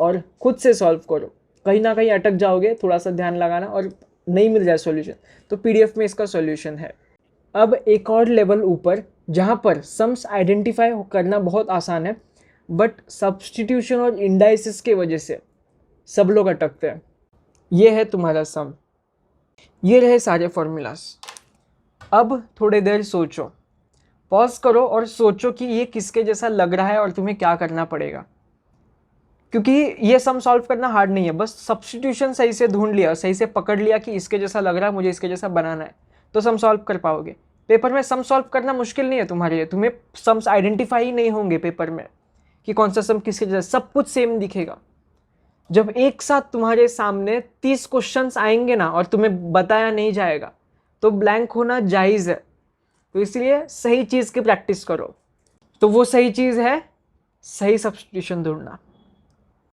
S1: और खुद से सॉल्व करो, कहीं ना कहीं अटक जाओगे, थोड़ा सा ध्यान लगाना और नहीं मिल जाए सॉल्यूशन, तो पीडीएफ में इसका सॉल्यूशन है। अब एक और लेवल ऊपर, जहाँ पर सम्स आइडेंटिफाई करना बहुत आसान है, बट सब्स्टिट्यूशन और इंडाइसिस के वजह से सब लोग अटकते हैं। ये है तुम्हारा सम, ये रहे सारे फॉर्मूलाज। अब थोड़ी देर सोचो, पॉज करो और सोचो कि ये किसके जैसा लग रहा है और तुम्हें क्या करना पड़ेगा, क्योंकि ये सम सॉल्व करना हार्ड नहीं है, बस सब्स्टिट्यूशन सही से ढूंढ लिया, सही से पकड़ लिया कि इसके जैसा लग रहा है, मुझे इसके जैसा बनाना है, तो सम सॉल्व कर पाओगे। पेपर में सम सॉल्व करना मुश्किल नहीं है तुम्हारे लिए, तुम्हें सम्स आइडेंटिफाई ही नहीं होंगे पेपर में कि कौन सा सम किसके जैसा, सब कुछ सेम दिखेगा। जब एक साथ तुम्हारे सामने 30 क्वेश्चंस आएंगे ना और तुम्हें बताया नहीं जाएगा, तो ब्लैंक होना जायज़ है। तो इसलिए सही चीज़ की प्रैक्टिस करो, तो वो सही चीज़ है सही सब्स्टिट्यूशन ढूंढना।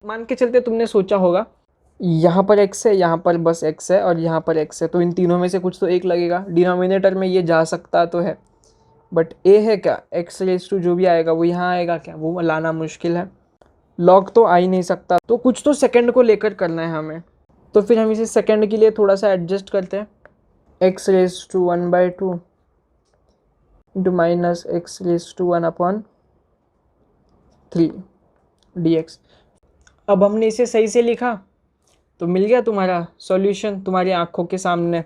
S1: मान के चलते तुमने सोचा होगा यहाँ पर x है, यहाँ पर बस x है और यहाँ पर x है, तो इन तीनों में से कुछ तो एक लगेगा, डिनोमिनेटर में ये जा सकता तो है, बट a है क्या, x रेज टू जो भी आएगा वो यहाँ आएगा क्या, वो लाना मुश्किल है। लॉग तो आ ही नहीं सकता, तो कुछ तो सेकंड को लेकर करना है हमें, तो फिर हम इसे सेकंड के लिए थोड़ा सा एडजस्ट करते हैं। x raise to 1/2 into minus x raise to 1/3 dx। अब हमने इसे सही से लिखा तो मिल गया तुम्हारा सॉल्यूशन तुम्हारी आंखों के सामने।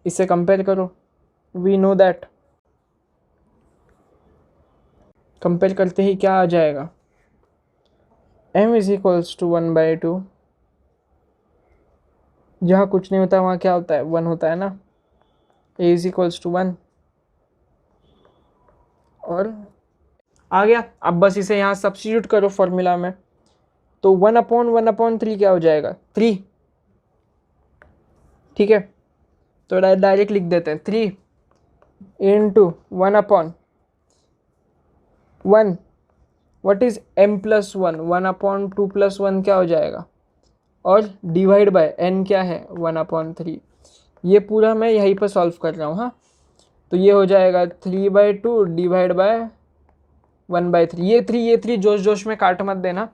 S1: इसे कंपेयर करो, वी नो दैट, कंपेयर करते ही क्या आ जाएगा, m इज इक्वल्स टू 1/2, जहाँ कुछ नहीं होता वहाँ क्या होता है, 1 होता है ना, a इज इक्वल्स टू 1 और आ गया। अब बस इसे यहाँ सब्स्टिट्यूट करो फॉर्मूला में, तो 1/1/3 क्या हो जाएगा 3, ठीक है। तो डायरेक्ट लिख देते हैं 3 इंटू 1/1 व्हाट इज m+1, 1/2+1 क्या हो जाएगा, और डिवाइड बाय n क्या है 1/3। ये पूरा मैं यहीं पर सॉल्व कर रहा हूँ। हाँ, तो ये हो जाएगा 3/2 डिवाइड बाय 1/3। ये 3 जोश जोश में काट मत देना,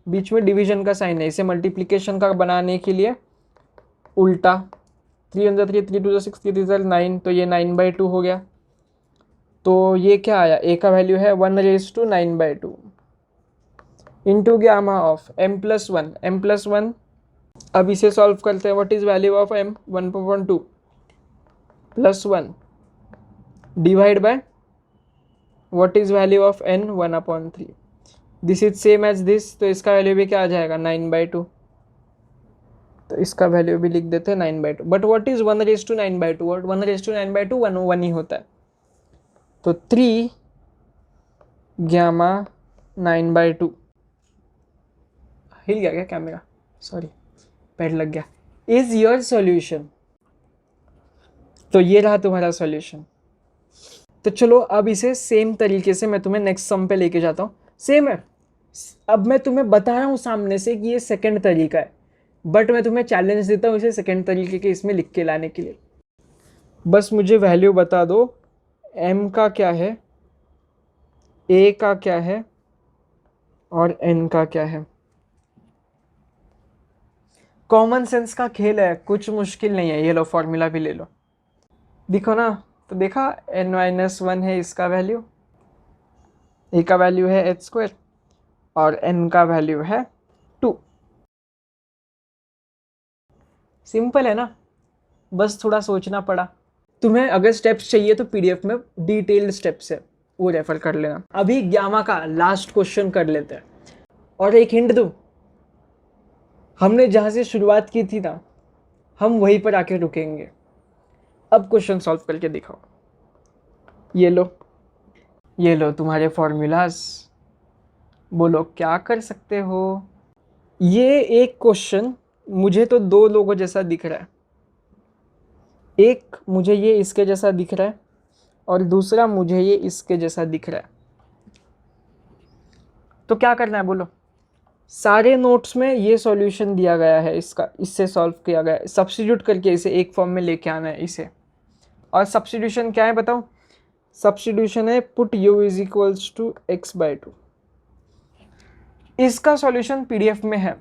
S1: बीच में डिवीजन का साइन है, इसे मल्टीप्लिकेशन का बनाने के लिए उल्टा 3 × 3 3 2 6 3 3 9, तो ये 9/2 हो गया। तो ये क्या आया, a का वैल्यू है 1/9/2 इंटू गामा ऑफ m+1 अब इसे सॉल्व करते हैं। What is value of m 1/2 + 1 divide by what is value of n 1/3। This is same as this, तो इसका वैल्यू भी क्या आ जाएगा 9/2, तो इसका वैल्यू भी लिख देते हैं 9/2। बट व्हाट इज 1/9/2, 1/9/2 1 ही होता है, तो 3 गामा 9/2। हिल गया क्या कैमरा, सॉरी पैड लग गया। इज योर सॉल्यूशन, तो ये रहा तुम्हारा सॉल्यूशन। तो चलो अब इसे सेम तरीके से मैं तुम्हें नेक्स्ट सम पे लेके जाता हूँ। सेम है, अब मैं तुम्हें बता रहा हूँ सामने से कि ये सेकंड तरीका है, बट मैं तुम्हें चैलेंज देता हूँ इसे सेकंड तरीके के इसमें लिख के लाने के लिए। बस मुझे वैल्यू बता दो, m का क्या है, a का क्या है और n का क्या है। कॉमन सेंस का खेल है, कुछ मुश्किल नहीं है। ये लो फॉर्मूला भी ले लो, दिखो ना, तो देखा n-1 है इसका वैल्यू, a का वैल्यू है h² और n का वैल्यू है 2। सिंपल है ना, बस थोड़ा सोचना पड़ा। तुम्हें अगर स्टेप्स चाहिए तो पीडीएफ में डिटेल्ड स्टेप्स है, वो रेफर कर लेना। अभी गामा का लास्ट क्वेश्चन कर लेते हैं। और एक हिंट दूं, हमने जहां से शुरुआत की थी ना, हम वहीं पर आके रुकेंगे। अब क्वेश्चन सॉल्व करके दिखाओ। ये लो तुम्हारे फॉर्मूलाज, बोलो क्या कर सकते हो। ये एक क्वेश्चन मुझे तो दो लोगों जैसा दिख रहा है, एक मुझे ये इसके जैसा दिख रहा है और दूसरा मुझे ये इसके जैसा दिख रहा है। तो क्या करना है बोलो। सारे नोट्स में ये सॉल्यूशन दिया गया है, इसका इससे सॉल्व किया गया है। सब्स्टिट्यूट करके इसे एक फॉर्म में लेके आना है इसे। और सब्स्टिट्यूशन क्या है बताओ, सब्स्टिट्यूशन है पुट u = x/2। इसका सॉल्यूशन पीडीएफ में है,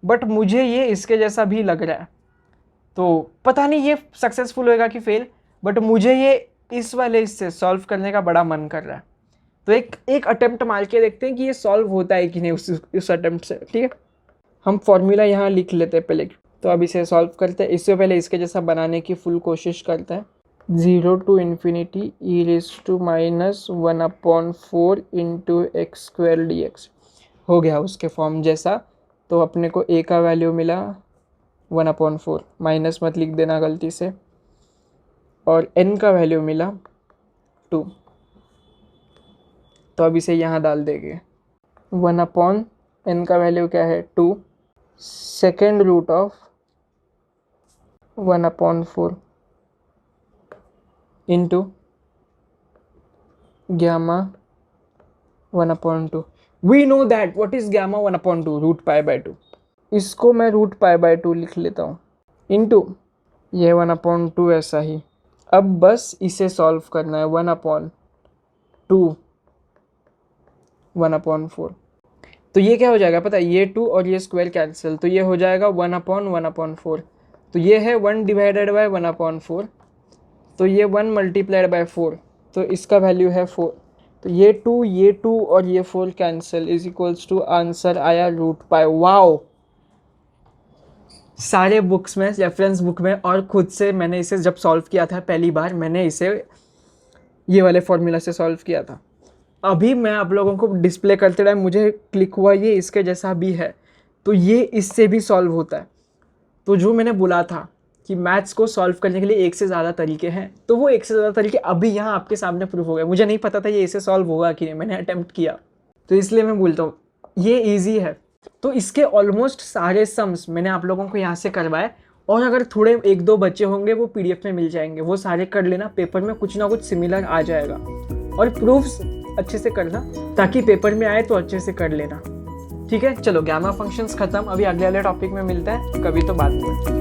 S1: बट मुझे ये इसके जैसा भी लग रहा है, तो पता नहीं ये सक्सेसफुल होएगा कि फेल, बट मुझे ये इस वाले इससे सॉल्व करने का बड़ा मन कर रहा है। तो एक अटेम्प्ट मार के देखते हैं कि ये सॉल्व होता है कि नहीं उस अटेम्प्ट से, ठीक है। हम फॉर्मूला यहाँ लिख लेते हैं पहले, तो अब इसे सॉल्व करते हैं। इससे पहले इसके जैसा बनाने की फुल कोशिश करते हैं। 0 to ∞ e⁻⁴ × x² dx हो गया उसके फॉर्म जैसा। तो अपने को a का वैल्यू मिला 1/4, माइनस मत लिख देना गलती से, और n का वैल्यू मिला 2। तो अब इसे यहाँ डाल देंगे। 1/n का वैल्यू क्या है 2, second root of 1/4 into gamma 1/2। We know that what is gamma 1/2, √π/2। इसको मैं √π/2 लिख लेता हूँ, इंटू ये 1/2 ऐसा ही। अब बस इसे सॉल्व करना है, 1/2 1/4। तो ये क्या हो जाएगा पता है, ये 2 और ये स्क्वायर कैंसिल, तो ये हो जाएगा 1/1/4। तो ये है 1 डिवाइडेड बाय 1/4, तो ये 1 मल्टीप्लाइड बाय 4, तो इसका वैल्यू है 4। तो ये 2 और ये 4 cancel, is equals to answer आया √π। वाओ, सारे बुक्स में, रेफरेंस बुक में और खुद से मैंने इसे जब सॉल्व किया था पहली बार, मैंने इसे ये वाले फॉर्मूला से सॉल्व किया था। अभी मैं आप लोगों को डिस्प्ले करते रहे, मुझे क्लिक हुआ ये इसके जैसा भी है, तो ये इससे भी सॉल्व होता है। तो जो मैंने बोला था कि मैथ्स को सॉल्व करने के लिए एक से ज़्यादा तरीके हैं, तो वो एक से ज़्यादा तरीके अभी यहाँ आपके सामने प्रूफ हो गए। मुझे नहीं पता था ये ऐसे सॉल्व होगा कि नहीं, मैंने अटेम्प्ट किया, तो इसलिए मैं बोलता हूँ ये ईजी है। तो इसके ऑलमोस्ट सारे सम्स मैंने आप लोगों को यहाँ से करवाए, और अगर थोड़े एक दो बच्चे होंगे वो PDF में मिल जाएंगे, वो सारे कर लेना, पेपर में कुछ ना कुछ सिमिलर आ जाएगा। और प्रूफ्स अच्छे से करना ताकि पेपर में आए तो अच्छे से कर लेना, ठीक है। चलो गामा फंक्शंस खत्म, अभी अगले वाले टॉपिक में मिलता है कभी तो बाद में।